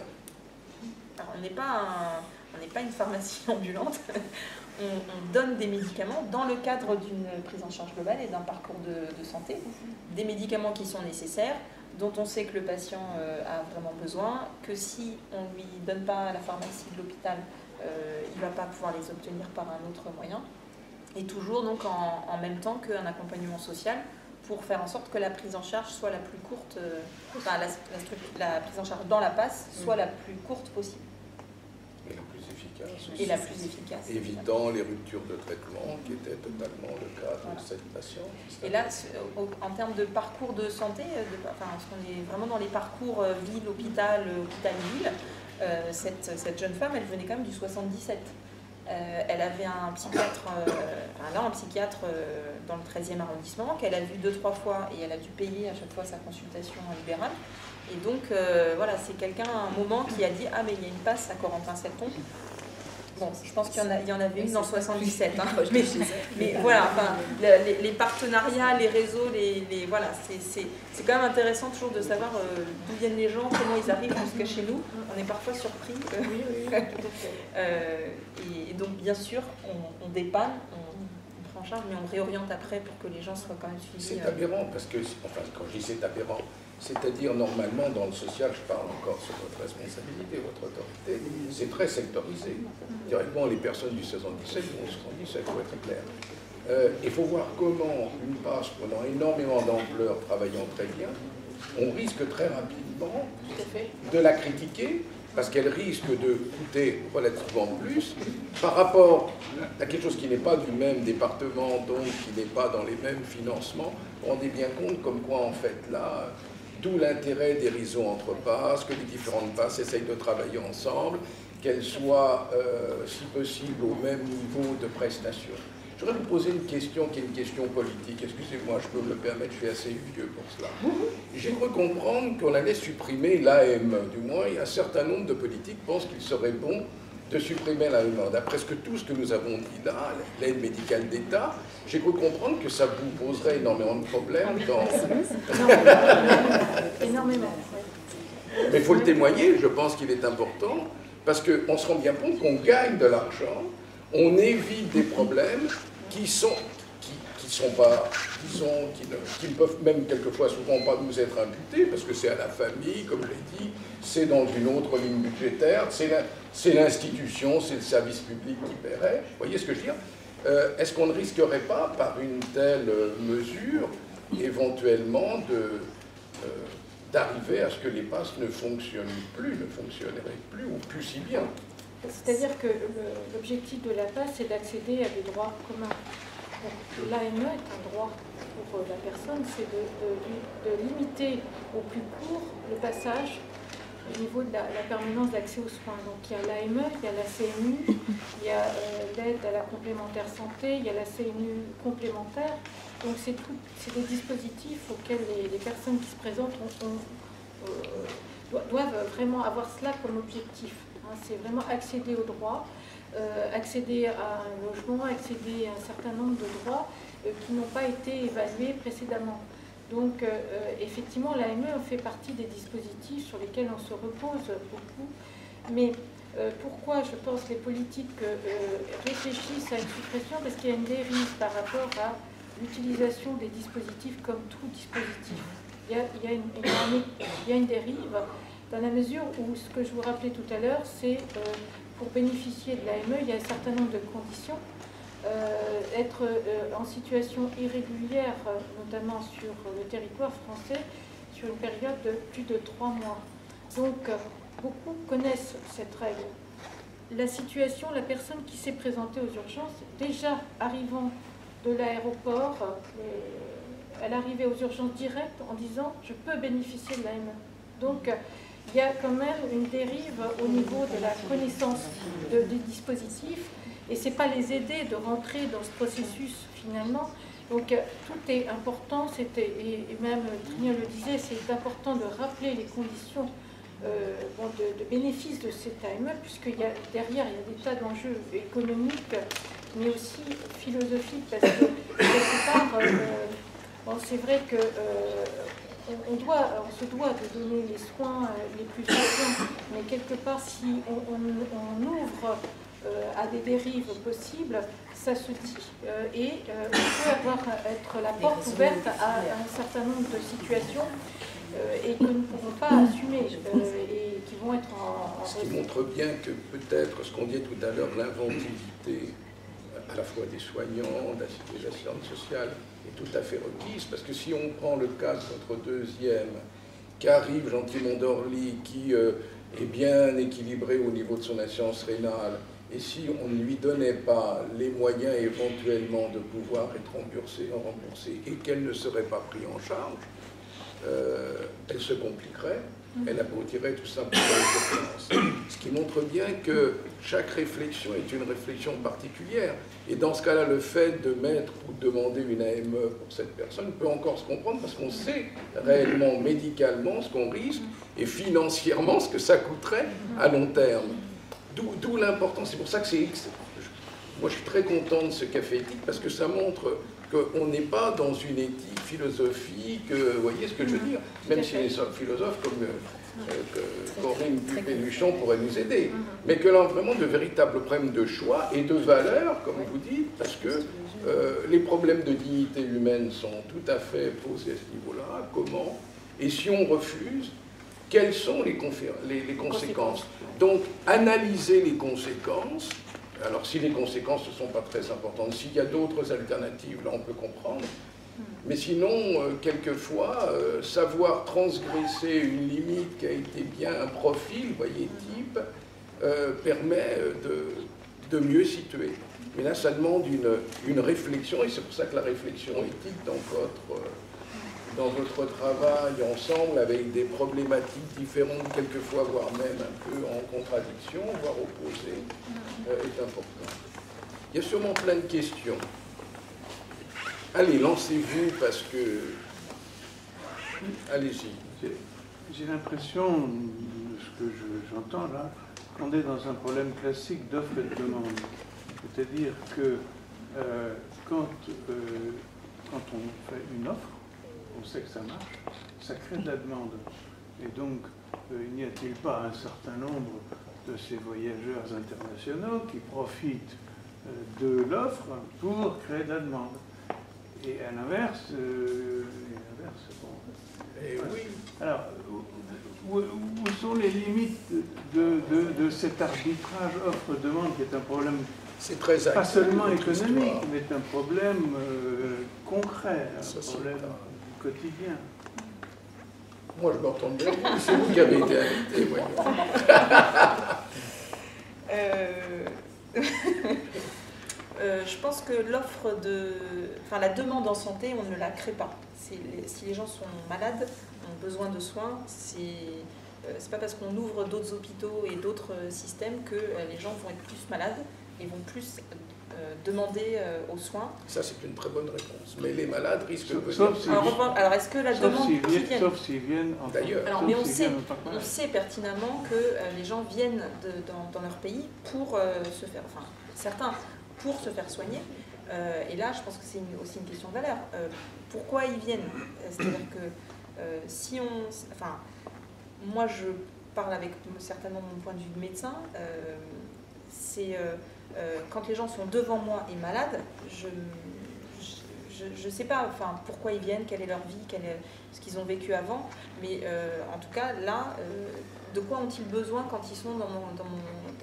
Alors, on n'est pas une pharmacie ambulante. On donne des médicaments dans le cadre d'une prise en charge globale et d'un parcours de santé. Des médicaments qui sont nécessaires, dont on sait que le patient a vraiment besoin, que si on ne lui donne pas à la pharmacie de l'hôpital, il ne va pas pouvoir les obtenir par un autre moyen. Et toujours donc en même temps qu'un accompagnement social pour faire en sorte que la prise en charge soit la plus courte, enfin la prise en charge dans la passe soit la plus courte possible. Et la plus efficace. Et la plus efficace. Évitant les ruptures de traitement, qui était totalement le cas de cette patiente. Et là, en termes de parcours de santé, parce qu'on est vraiment dans les parcours ville, hôpital, hôpital-ville, cette jeune femme, elle venait quand même du 77. Elle avait un psychiatre, un psychiatre dans le 13e arrondissement qu'elle a vu 2-3 fois et elle a dû payer à chaque fois sa consultation libérale. Et donc, voilà, c'est quelqu'un à un moment qui a dit « Ah, mais il y a une passe à Corentin-Seton ». Bon, je pense qu'il y en avait une dans 77. Hein, mais voilà, enfin, les partenariats, les réseaux, voilà, c'est quand même intéressant toujours de savoir d'où viennent les gens, comment ils arrivent jusqu'à chez nous. On est parfois surpris. Et donc, bien sûr, on dépanne, on prend en charge, mais on réoriente après pour que les gens soient quand même suivis. C'est aberrant, parce que, enfin, quand je dis c'est aberrant, c'est-à-dire, normalement, dans le social, je parle encore sur votre responsabilité, votre autorité, c'est très sectorisé. Directement, les personnes du 77 vont au 77, il faut être clair. Il faut voir comment une passe prenant énormément d'ampleur, travaillant très bien, on risque très rapidement de la critiquer, parce qu'elle risque de coûter relativement plus par rapport à quelque chose qui n'est pas du même département, donc qui n'est pas dans les mêmes financements. Vous vous rendez bien compte comme quoi, en fait, là, d'où l'intérêt des réseaux entre passes, que les différentes passes essayent de travailler ensemble, qu'elles soient, si possible, au même niveau de prestation. Je voudrais vous poser une question qui est une question politique. Excusez-moi, je peux me le permettre, je suis assez vieux pour cela. J'ai cru comprendre qu'on allait supprimer l'AME. Du moins, il y a un certain nombre de politiques qui pensent qu'il serait bon de supprimer l'AME. D'après tout ce que nous avons dit là, l'aide médicale d'État, j'ai cru comprendre que ça vous poserait énormément de problèmes dans... Énormément. Mais il faut le témoigner, je pense qu'il est important, parce qu'on se rend bien compte qu'on gagne de l'argent, on évite des problèmes qui ne peuvent même quelquefois souvent pas nous être imputés, parce que c'est à la famille, comme je l'ai dit, c'est dans une autre ligne budgétaire, c'est l'institution, c'est le service public qui paierait. Vous voyez ce que je veux dire? Est-ce qu'on ne risquerait pas, par une telle mesure, éventuellement d'arriver à ce que les passes ne fonctionneraient plus ou plus si bien? C'est-à-dire que l'objectif de la passe, c'est d'accéder à des droits communs. L'AME est un droit pour la personne, c'est de limiter au plus court le passage au niveau de la permanence d'accès aux soins. Donc il y a l'AME, il y a la CMU, il y a l'aide à la complémentaire santé, il y a la CMU complémentaire. Donc c'est des dispositifs auxquels les personnes qui se présentent doivent vraiment avoir cela comme objectif. C'est vraiment accéder aux droits, accéder à un logement, accéder à un certain nombre de droits qui n'ont pas été évalués précédemment. Donc effectivement, l'AME fait partie des dispositifs sur lesquels on se repose beaucoup. Mais pourquoi je pense les politiques réfléchissent à une suppression? Parce qu'il y a une dérive par rapport à l'utilisation des dispositifs comme tout dispositif. Il y a une dérive dans la mesure où, ce que je vous rappelais tout à l'heure, c'est pour bénéficier de l'AME, il y a un certain nombre de conditions. Être en situation irrégulière, notamment sur le territoire français, sur une période de plus de 3 mois. Donc, beaucoup connaissent cette règle. La situation, la personne qui s'est présentée aux urgences, déjà arrivant de l'aéroport, elle arrivait aux urgences directes en disant « je peux bénéficier de l'AME ». Donc, il y a quand même une dérive au niveau de la connaissance des dispositifs, et ce n'est pas les aider de rentrer dans ce processus finalement. Donc tout est important, et même Trinia le disait, c'est important de rappeler les conditions de bénéfices de cette AME, puisqu'il y a derrière, il y a des tas d'enjeux économiques, mais aussi philosophiques, parce que quelque part, c'est vrai que on se doit de donner les soins les plus urgents, mais quelque part, si on ouvre à des dérives possibles, ça se dit, et on peut être la porte ouverte à un certain nombre de situations et que nous ne pouvons pas assumer et qui vont être en Ce qui montre bien que peut-être ce qu'on dit tout à l'heure, l'inventivité à la fois des soignants, des assistantes sociales, est tout à fait requise, parce que si on prend le cas de notre deuxième, qui arrive gentiment d'Orly, qui est bien équilibré au niveau de son assurance rénale, et si on ne lui donnait pas les moyens éventuellement de pouvoir être remboursée et qu'elle ne serait pas prise en charge, elle se compliquerait, elle aboutirait tout simplement aux urgences. Ce qui montre bien que chaque réflexion est une réflexion particulière. Et dans ce cas-là, le fait de mettre ou de demander une AME pour cette personne peut encore se comprendre parce qu'on sait réellement médicalement ce qu'on risque et financièrement ce que ça coûterait à long terme. D'où l'importance. C'est pour ça que moi je suis très content de ce café éthique parce que ça montre qu'on n'est pas dans une éthique philosophique, vous voyez ce que je veux dire, même si les philosophes comme Corinne Péluchon pourraient nous aider, mais que là vraiment de véritables problèmes de choix et de valeurs, comme vous dites, parce que les problèmes de dignité humaine sont tout à fait posés à ce niveau-là. Comment? Et si on refuse, quelles sont les conséquences? Donc, analyser les conséquences. Alors, si les conséquences ne sont pas très importantes, s'il y a d'autres alternatives, là, on peut comprendre. Mais sinon, quelquefois, savoir transgresser une limite qui a été bien un profil, vous voyez, type, permet de mieux situer. Mais là, ça demande une réflexion, et c'est pour ça que la réflexion éthique dans votre travail ensemble, avec des problématiques différentes, quelquefois, voire même un peu en contradiction, voire opposées, est important. Il y a sûrement plein de questions. Allez, lancez-vous, parce que... Allez-y. J'ai l'impression, de ce que j'entends là, qu'on est dans un problème classique d'offre et de demande. C'est-à-dire que quand on fait une offre, on sait que ça marche, ça crée de la demande. Et donc, n'y a-t-il pas un certain nombre de ces voyageurs internationaux qui profitent de l'offre pour créer de la demande? Et à l'inverse, bon. Et oui. Alors, où sont les limites de cet arbitrage offre-demande qui est un problème pas seulement économique, mais un problème concret, un problème quotidien. Moi, je m'entends bien. C'est vous qui avez été invité, voyons. Je pense que la demande en santé, on ne la crée pas. Si les gens sont malades, ont besoin de soins, c'est pas parce qu'on ouvre d'autres hôpitaux et d'autres systèmes que les gens vont être plus malades et vont plus demander aux soins. Ça, c'est une très bonne réponse. Mais les malades risquent de venir. Alors, est-ce que la demande sauf s'ils viennent en d'ailleurs. Alors, mais on sait pertinemment que les gens viennent dans leur pays pour se faire, enfin, certains pour se faire soigner. Et là, je pense que c'est aussi une question de valeur. Pourquoi ils viennent? C'est-à-dire que si on... Enfin, moi, je parle avec certainement mon point de vue de médecin. C'est quand les gens sont devant moi et malades, je ne sais pas pourquoi ils viennent, quelle est leur vie, ce qu'ils ont vécu avant, mais en tout cas, là, de quoi ont-ils besoin quand ils sont dans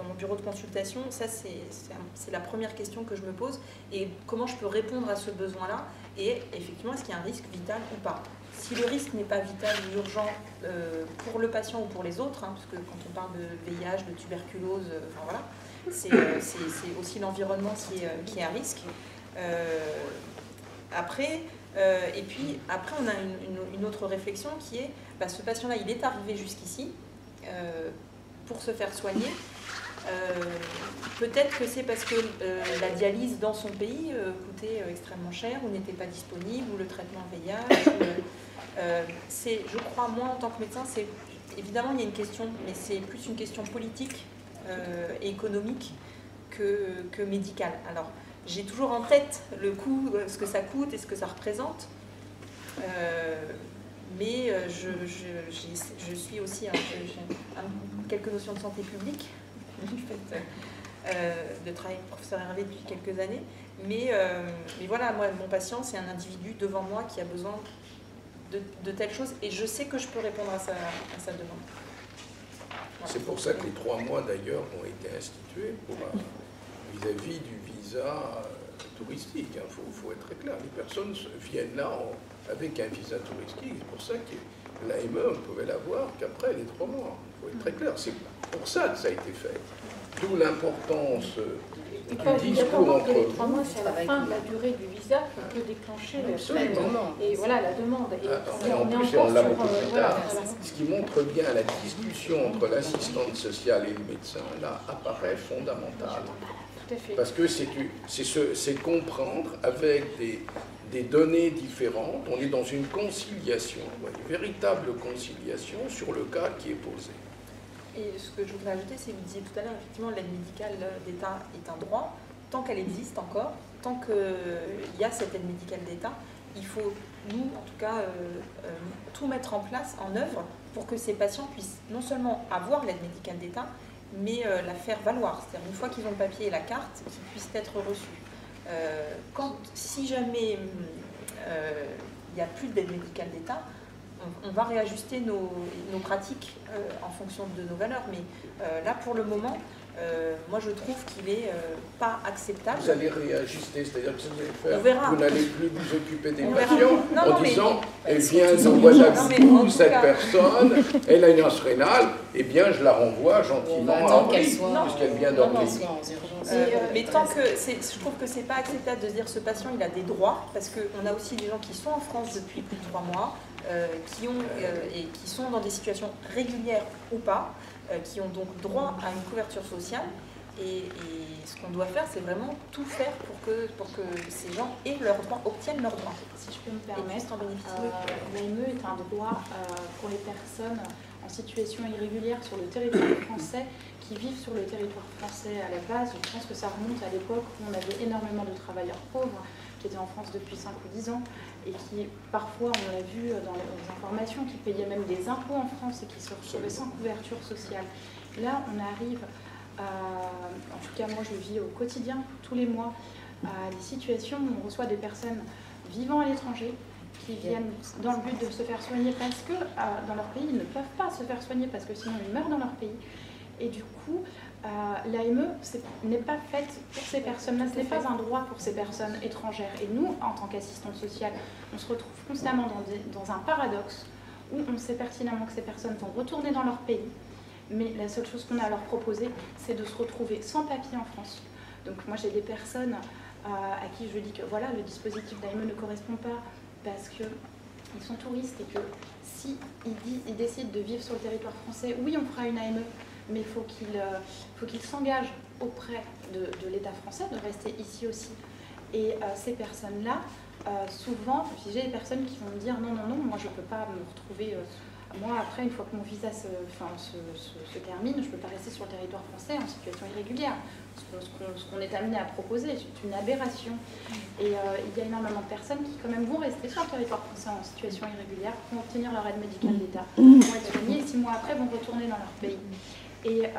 mon bureau de consultation? Ça, c'est la première question que je me pose, et comment je peux répondre à ce besoin-là, et effectivement, est-ce qu'il y a un risque vital ou pas? Si le risque n'est pas vital ou urgent pour le patient ou pour les autres, parce que quand on parle de VIH, de tuberculose, enfin voilà, c'est aussi l'environnement qui est à risque. Après, on a une autre réflexion qui est, ce patient-là, il est arrivé jusqu'ici pour se faire soigner. Peut-être que c'est parce que la dialyse dans son pays coûtait extrêmement cher, ou n'était pas disponible, ou le traitement VIH. Je crois, moi, en tant que médecin, évidemment, il y a une question, mais c'est plus une question politique et économique que médicale. Alors, j'ai toujours en tête le coût, ce que ça coûte et ce que ça représente. Mais je suis aussi, j'ai quelques notions de santé publique, du fait de travailler avec le professeur Hervé depuis quelques années. Mais voilà, moi, mon patient, c'est un individu devant moi qui a besoin de telles choses, et je sais que je peux répondre à sa demande. Voilà. C'est pour ça que les 3 mois, d'ailleurs, ont été institués vis-à-vis du visa touristique. Il faut être très clair. Les personnes viennent là avec un visa touristique. C'est pour ça que l'AME, on pouvait l'avoir qu'après les 3 mois. Il faut être très clair. C'est pour ça que ça a été fait. D'où l'importance du discours entre les 3 mois, c'est à la fin de la durée du visa qu'on peut déclencher la demande. Et en plus, on l'a beaucoup plus tard. Ce qui montre bien la discussion entre l'assistante sociale et le médecin, là, apparaît fondamental. Tout à fait. Parce que c'est comprendre avec des données différentes. On est dans une conciliation, une véritable conciliation sur le cas qui est posé. Et ce que je voudrais ajouter, c'est que vous disiez tout à l'heure, effectivement, l'aide médicale d'État est un droit. Tant qu'elle existe encore, tant qu'il y a cette aide médicale d'État, il faut, nous, en tout cas, tout mettre en place, en œuvre, pour que ces patients puissent non seulement avoir l'aide médicale d'État, mais la faire valoir. C'est-à-dire, une fois qu'ils ont le papier et la carte, qu'ils puissent être reçus. Si jamais il n'y a plus d'aide médicale d'État, on va réajuster nos pratiques en fonction de nos valeurs. Mais là, pour le moment, moi, je trouve qu'il n'est pas acceptable. Vous allez réajuster, c'est-à-dire que vous allez faire, vous n'allez plus vous occuper des patients en disant, eh bien, nous voilà cette personne, elle a une insuffisance rénale, eh bien, je la renvoie gentiment à puisqu'elle vient dormir. Mais tant que je trouve que c'est pas acceptable de se dire ce patient il a des droits, parce qu'on a aussi des gens qui sont en France depuis plus de 3 mois, qui sont dans des situations régulières ou pas, qui ont donc droit à une couverture sociale. Et ce qu'on doit faire, c'est vraiment tout faire pour que ces gens aient leurs droits, obtiennent leurs droits. Si je peux me permettre, l'AME est un droit pour les personnes en situation irrégulière sur le territoire français qui vivent sur le territoire français à la base. Je pense que ça remonte à l'époque où on avait énormément de travailleurs pauvres qui étaient en France depuis 5 ou 10 ans et qui, parfois, on l'a vu dans les informations, qui payaient même des impôts en France et qui se retrouvaient sans couverture sociale. Là, on arrive en tout cas moi je le vis au quotidien, tous les mois, à des situations où on reçoit des personnes vivant à l'étranger qui viennent dans le but de se faire soigner parce que dans leur pays ils ne peuvent pas se faire soigner parce que sinon ils meurent dans leur pays. Et du coup, l'AME n'est pas faite pour ces personnes-là, ce n'est pas un droit pour ces personnes étrangères. Et nous, en tant qu'assistants sociaux, on se retrouve constamment dans un paradoxe où on sait pertinemment que ces personnes vont retourner dans leur pays, mais la seule chose qu'on a à leur proposer, c'est de se retrouver sans papier en France. Donc moi j'ai des personnes à qui je dis que voilà, le dispositif d'AME ne correspond pas parce qu'ils sont touristes et que si ils décident de vivre sur le territoire français, oui on fera une AME, mais il faut qu'ils s'engagent auprès de l'État français de rester ici aussi. Et ces personnes-là, souvent, j'ai des personnes qui vont me dire non, moi je ne peux pas me retrouver... Moi, après, une fois que mon visa se termine, je ne peux pas rester sur le territoire français en situation irrégulière. Ce qu'on est amené à proposer, c'est une aberration. Et il y a énormément de personnes qui, quand même, vont rester sur le territoire français en situation irrégulière, vont obtenir leur aide médicale d'État, vont être soignés et 6 mois après, vont retourner dans leur pays. Et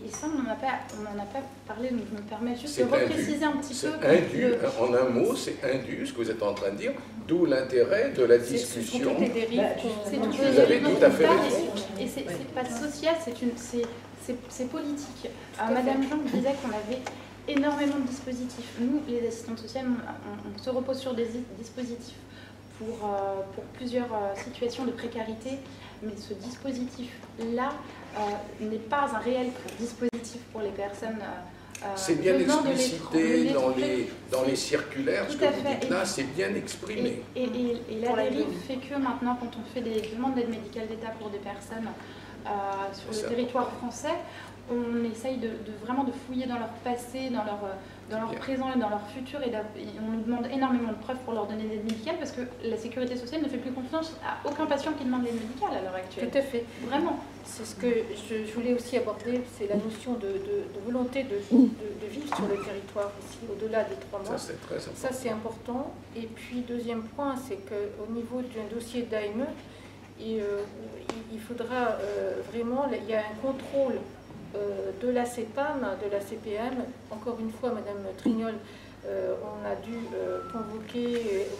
ça, on n'en a pas parlé, donc je me permets juste de repréciser un petit peu. C'est indu, en un mot, c'est indu ce que vous êtes en train de dire, d'où l'intérêt de la discussion. Vous avez tout à fait raison. Et c'est pas social, c'est politique. Madame Jean disait qu'on avait énormément de dispositifs. Nous, les assistantes sociales, on se repose sur des dispositifs pour plusieurs situations de précarité, mais ce dispositif-là n'est pas un réel dispositif pour les personnes. C'est bien explicité dans les circulaires, ce que vous dites là, c'est bien exprimé. Et la dérive fait que maintenant, quand on fait des demandes d'aide médicale d'État pour des personnes sur le territoire français, on essaye vraiment de fouiller dans leur passé, dans leur présent et dans leur futur, et on nous demande énormément de preuves pour leur donner l'aide médicale, parce que la sécurité sociale ne fait plus confiance à aucun patient qui demande l'aide médicale à l'heure actuelle. Tout à fait. Vraiment. C'est ce que je voulais aussi aborder, c'est la notion de volonté de vivre sur le territoire ici, au-delà des 3 mois. Ça, c'est très important. Ça, c'est important. Et puis, deuxième point, c'est qu'au niveau d'un dossier d'AME, il faudra vraiment, il y a un contrôle de la CEPAM, de la CPM. Encore une fois, Madame Trignol, on a dû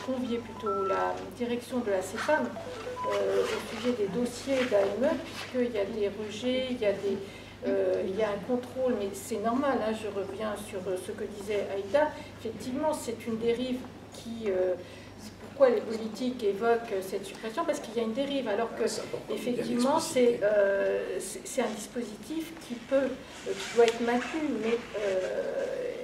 convier plutôt la direction de la CEPAM au sujet des dossiers d'AME, puisqu'il y a des rejets, il y a un contrôle, mais c'est normal, hein, je reviens sur ce que disait Aïda. Effectivement, c'est une dérive qui... pourquoi les politiques évoquent cette suppression? Parce qu'il y a une dérive, alors que effectivement c'est un dispositif qui doit être maintenu, mais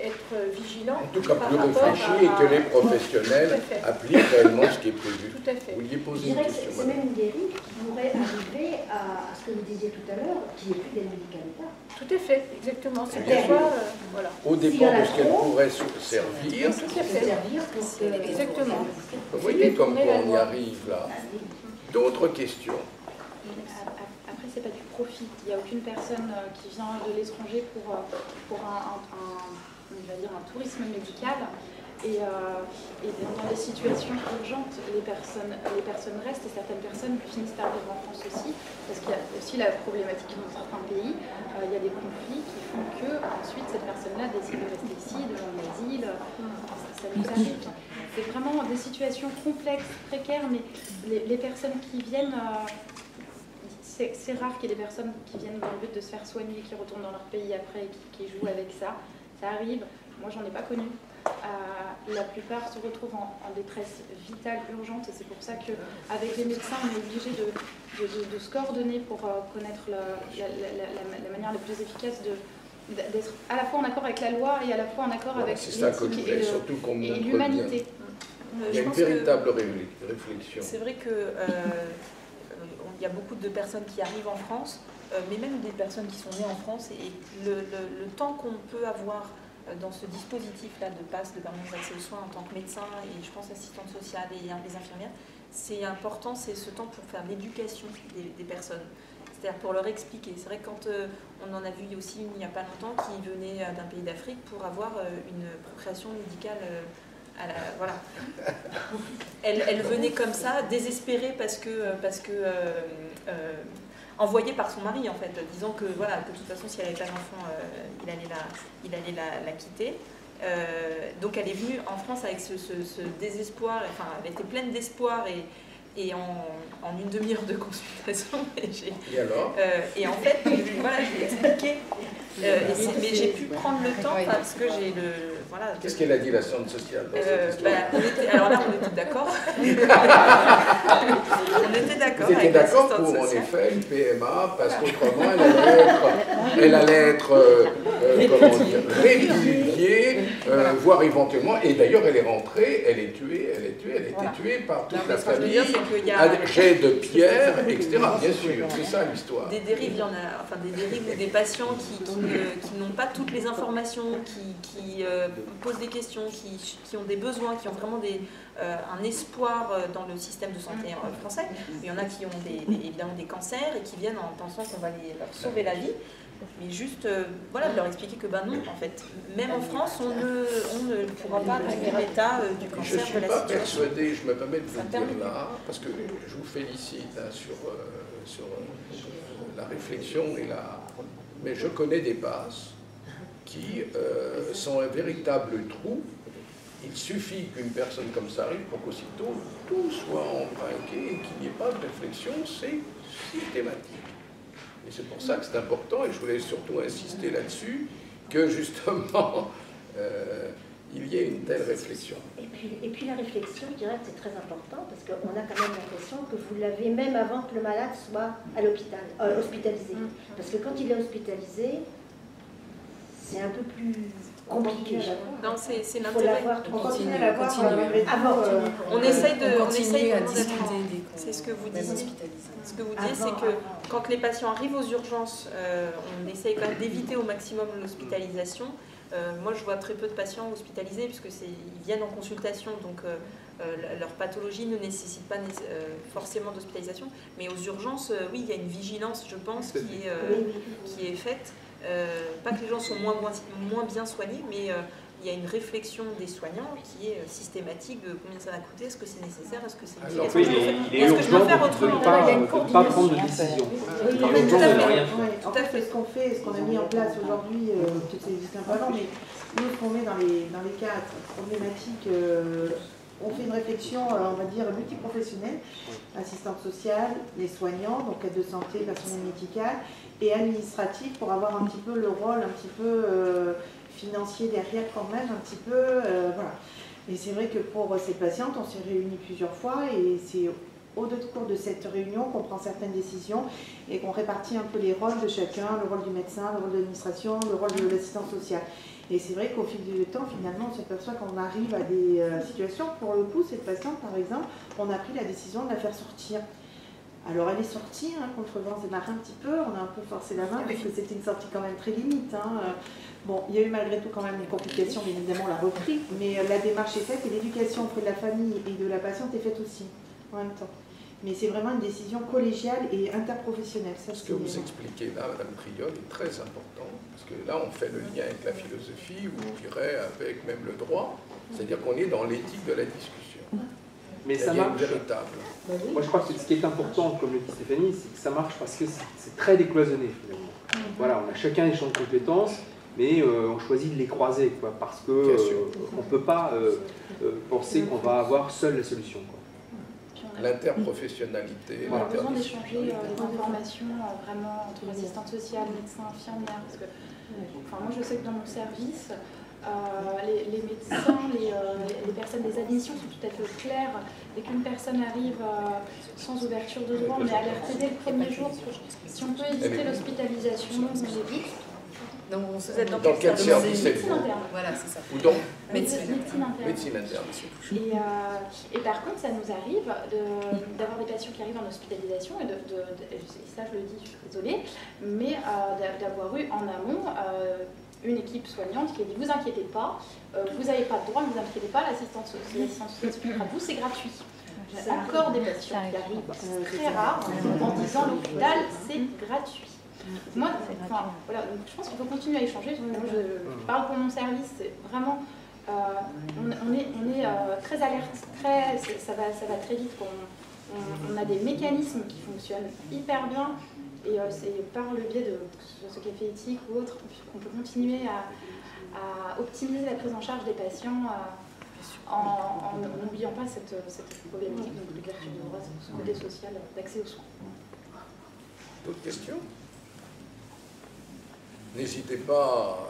être vigilant. En tout cas, plus réfléchi, et que les professionnels appliquent réellement ce qui est prévu. Tout à fait. Vous vouliez poser Je dirais une que question, c'est même une dérive qui pourrait arriver à ce que vous disiez tout à l'heure, qu'il n'y ait plus d'aide médicale d'État. Tout à fait, exactement. C'est Bien pourquoi, voilà. au dépend de ce qu'elle pourrait servir. Tout à fait. Exactement. Vous voyez comme quoi on y arrive là. D'autres questions? Après, c'est pas du profit. Il n'y a aucune personne qui vient de l'étranger pour on va dire un tourisme médical. Et dans des situations urgentes, les personnes restent, et certaines personnes finissent par vivre en France aussi, parce qu'il y a aussi la problématique dans certains pays. Il y a des conflits qui font que ensuite cette personne-là décide de rester ici, de demander l'asile. Ça nous arrive. C'est vraiment des situations complexes, précaires, mais les personnes qui viennent, c'est rare qu'il y ait des personnes qui viennent dans le but de se faire soigner, qui retournent dans leur pays après, qui jouent avec ça. Ça arrive. Moi, j'en ai pas connu. La plupart se retrouvent en détresse vitale, urgente, et c'est pour ça qu'avec les médecins, on est obligé de se coordonner pour connaître la manière la plus efficace d'être à la fois en accord avec la loi et à la fois en accord avec l'éthique et l'humanité. Il y a une véritable réflexion. C'est vrai que il y a beaucoup de personnes qui arrivent en France, mais même des personnes qui sont nées en France, et le temps qu'on peut avoir dans ce dispositif-là de passe de permanence d'accès aux soins en tant que médecin et je pense assistante sociale et les infirmières, c'est important, c'est ce temps pour faire l'éducation des personnes, c'est-à-dire pour leur expliquer. C'est vrai que quand on en a vu aussi une il n'y a pas longtemps qui venait d'un pays d'Afrique pour avoir une procréation médicale, voilà. Elle venait comme ça, désespérée parce que envoyée par son mari en fait, disant que voilà, que de toute façon si elle n'avait pas d'enfant, il allait la quitter. Donc elle est venue en France avec ce désespoir, enfin elle était pleine d'espoir et en une demi-heure de consultation. Et alors et en fait, voilà, je lui ai expliqué. Mais j'ai pu prendre le temps parce que j'ai le... Voilà, qu'est-ce qu'elle a dit, la centre sociale dans cette histoire? Alors là, on était d'accord. On était d'accord. Vous étiez d'accord pour, en effet, une PMA, parce qu'autrement, elle allait être comment dire, répudiée, voire éventuellement, et d'ailleurs, elle est rentrée, elle est tuée, elle était tuée par toute la famille, jet de pierre, etc. Bien sûr, c'est ça l'histoire. Des dérives, il y en a, enfin des dérives ou des patients qui n'ont pas toutes les informations, qui posent des questions, qui ont des besoins, qui ont vraiment un espoir dans le système de santé français. Il y en a qui ont évidemment des cancers et qui viennent en pensant qu'on va leur sauver la vie. Mais juste, voilà, de leur expliquer que non, en fait, même en France, on ne pourra pas régler l'état du cancer de la situation. Je ne suis pas persuadé, je me permets de vous le dire là, parce que je vous félicite sur la réflexion mais je connais des passes qui sont un véritable trou. Il suffit qu'une personne comme ça arrive pour qu'aussitôt tout soit embrinqué et qu'il n'y ait pas de réflexion, c'est systématique. Et c'est pour ça que c'est important, et je voulais surtout insister là-dessus, que justement, il y ait une telle réflexion. Et puis la réflexion, je dirais que c'est très important, parce qu'on a quand même l'impression que vous l'avez même avant que le malade soit à l'hôpital, hospitalisé. Parce que quand il est hospitalisé, c'est un peu plus compliqué. Non, c'est Il faut l'intérêt. l'avoir. On continue à l'avoir. On essaye de... On continue à discuter des C'est ce que vous même disiez. hospitalisés. Ce que vous disiez, c'est que quand les patients arrivent aux urgences, on essaye quand même d'éviter au maximum l'hospitalisation. Moi, je vois très peu de patients hospitalisés puisque ils viennent en consultation, donc leur pathologie ne nécessite pas forcément d'hospitalisation. Mais aux urgences, oui, il y a une vigilance, je pense, qui est faite. Pas que les gens sont moins bien soignés, mais il y a une réflexion des soignants qui est systématique de combien ça va coûter, est-ce que c'est nécessaire, est-ce que c'est utile, Alors, oui, il est urgent de ne pas prendre de décision. Il est urgent de rien faire. En fait, ce qu'on fait, ce qu'on a mis en place aujourd'hui, peut-être ça existe un peu avant, mais nous, ce qu'on met dans les cas problématiques, on fait une réflexion, on va dire, multiprofessionnelle, assistante sociale, les soignants, donc aide de santé, personnel médical, et administratif pour avoir un petit peu le rôle, un petit peu financier derrière quand même, un petit peu, voilà. Et c'est vrai que pour ces patientes, on s'est réunis plusieurs fois et c'est au cours de cette réunion qu'on prend certaines décisions et qu'on répartit un peu les rôles de chacun, le rôle du médecin, le rôle de l'administration, le rôle de l'assistant social. Et c'est vrai qu'au fil du temps, finalement, on s'aperçoit qu'on arrive à des situations. Pour le coup, cette patiente, par exemple, on a pris la décision de la faire sortir. Alors elle est sortie, contre vents et marées un petit peu, on a un peu forcé la main parce que c'était une sortie quand même très limite. Bon, il y a eu malgré tout quand même des complications, bien évidemment on l'a repris, mais la démarche est faite et l'éducation auprès de la famille et de la patiente est faite aussi, en même temps. Mais c'est vraiment une décision collégiale et interprofessionnelle. Ça, ce que vous expliquez là, Madame Priol, est très important, parce que là on fait le lien avec la philosophie, ou je dirais avec même le droit, c'est-à-dire qu'on est dans l'éthique de la discussion. Mais ça marche. Véritable. Moi, je crois que ce qui est important, comme le dit Stéphanie, c'est que ça marche parce que c'est très décloisonné, finalement. Voilà, on a chacun des champs de compétences, mais on choisit de les croiser, quoi, parce qu'on ne peut pas penser qu'on va avoir seule la solution. L'interprofessionnalité. On a besoin d'échanger des informations vraiment entre assistants sociaux, médecins, infirmières. Parce que, moi, je sais que dans mon service, les médecins, les personnes des admissions sont tout à fait claires. Dès qu'une personne arrive sans ouverture de droit, on est alerté dès le premier jour. Si on peut éviter l'hospitalisation, on évite. Donc, vous êtes dans quel service êtes-vous? Voilà, c'est ça. Ou donc Médecine interne. Médecine interne. Et par contre, ça nous arrive d'avoir des patients qui arrivent en hospitalisation, et ça je le dis, je suis désolée, mais d'avoir eu en amont une équipe soignante qui a dit vous inquiétez pas, vous n'avez pas de droit, ne vous inquiétez pas, l'assistante sociale s'occupera de vous, c'est gratuit. C'est encore des patients qui arrivent très rares en disant l'hôpital c'est gratuit. Moi, voilà, donc je pense qu'il faut continuer à échanger. Moi, je parle pour mon service, c'est vraiment, on est très alerte, ça va très vite. On a des mécanismes qui fonctionnent hyper bien. Et c'est par le biais de ce café éthique ou autre qu'on peut continuer à optimiser la prise en charge des patients en n'oubliant pas cette problématique de l'ouverture de droits, ce côté social d'accès aux soins. D'autres questions? N'hésitez pas.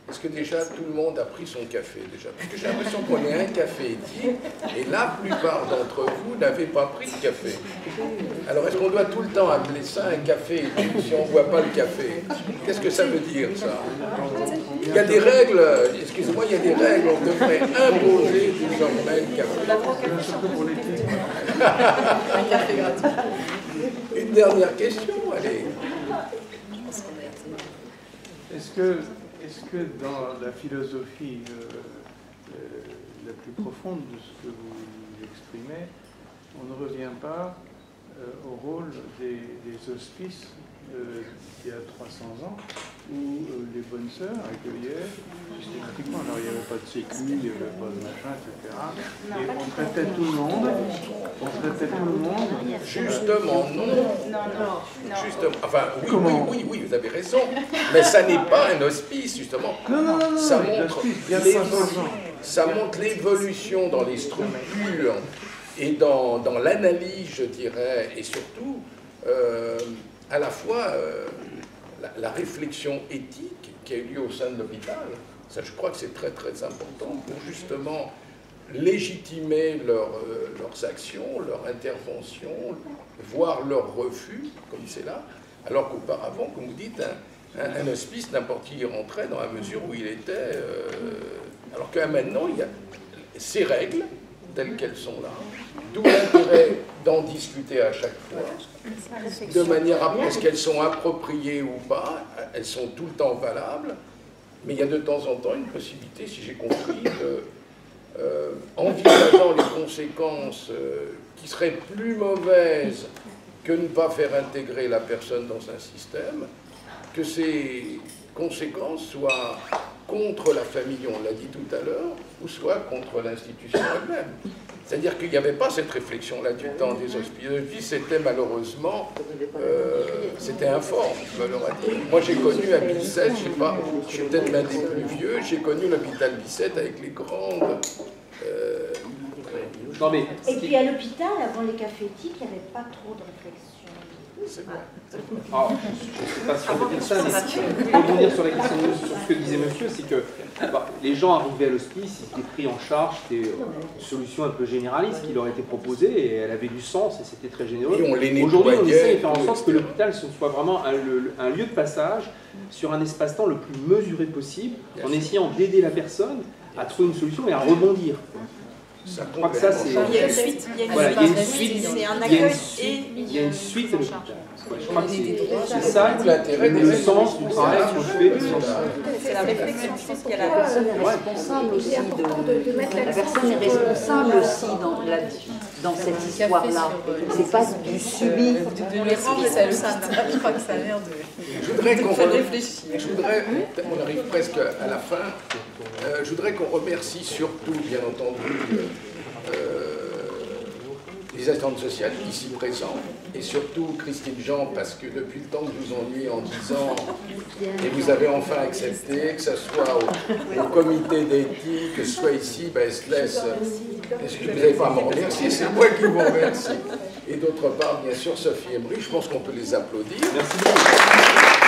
Est-ce que déjà tout le monde a pris son café déjà? Parce que j'ai l'impression qu'on est un café éthique et la plupart d'entre vous n'avez pas pris de café. Alors est-ce qu'on doit tout le temps appeler ça un café éthique si on ne voit pas le café? Qu'est-ce que ça veut dire ça? Il y a des règles, excusez-moi, il y a des règles, on devrait imposer désormais le café. Un café gratuit. Une dernière question, allez. Est-ce que dans la philosophie la plus profonde de ce que vous exprimez, on ne revient pas au rôle des hospices il y a 300 ans, où les bonnes sœurs accueillaient systématiquement, alors il n'y avait pas de sécu, il n'y avait pas de machin, etc. Et on traitait tout le monde. Justement, non. Justement, enfin, oui, vous avez raison. Mais ça n'est pas un hospice, justement. Non. Ça montre l'évolution dans les structures et dans l'analyse, je dirais, et surtout, à la fois la réflexion éthique qui a eu lieu au sein de l'hôpital. Ça, je crois que c'est très très important pour justement légitimer leurs actions, leurs interventions, voire leurs refus, comme c'est là, Alors qu'auparavant, comme vous dites, un hospice, n'importe qui y rentrait dans la mesure où il était... alors que maintenant, il y a ces règles, telles qu'elles sont là, d'où l'intérêt d'en discuter à chaque fois, de manière à est-ce qu'elles sont appropriées ou pas, elles sont tout le temps valables, mais il y a de temps en temps une possibilité, si j'ai compris, envisageant les conséquences qui seraient plus mauvaises que ne pas faire intégrer la personne dans un système, que ces conséquences soient contre la famille, on l'a dit tout à l'heure, ou soit contre l'institution elle-même. C'est-à-dire qu'il n'y avait pas cette réflexion-là du temps des hospices, c'était malheureusement, c'était informe, je me l'aurais dit. Moi j'ai connu à Bicêtre, je sais pas, je suis peut-être l'un des plus vieux, j'ai connu l'hôpital Bicêtre avec les grandes... Non, mais... Et puis à l'hôpital, avant les cafés éthiques, il n'y avait pas trop de réflexion. C'est vrai. Alors, je ne suis pas sûr de dire ça, mais pour rebondir sur la question sur ce que disait monsieur, c'est que les gens arrivaient à l'hospice, ils étaient pris en charge, c'était une solution un peu généraliste qui leur était proposée et elle avait du sens et c'était très généreux. Aujourd'hui, on essaie de faire en sorte que l'hôpital soit vraiment un lieu de passage sur un espace-temps le plus mesuré possible, en essayant d'aider la personne à trouver une solution et à rebondir. Je crois que ça, c'est... Il y a une suite, il y a une suite à l'hôpital. Je crois que c'est ça le sens du travail qu'on fait. C'est la réflexion, je pense qu'il y a la personne est responsable aussi la personne est responsable aussi dans cette histoire-là. C'est pas du subi. Je crois que ça a l'air de... Je voudrais qu'on réfléchisse. On arrive presque à la fin. Je voudrais qu'on remercie surtout, bien entendu, les assistantes sociales ici présents, et surtout Christine Jean, parce que depuis le temps que je vous ennuie en 10 ans, et vous avez enfin accepté, que ce soit au comité d'éthique, que ce soit ici, ben, vous n'avez pas à me remercier, c'est moi qui vous remercie. Et d'autre part, bien sûr, Sophie Emery, je pense qu'on peut les applaudir. Merci beaucoup.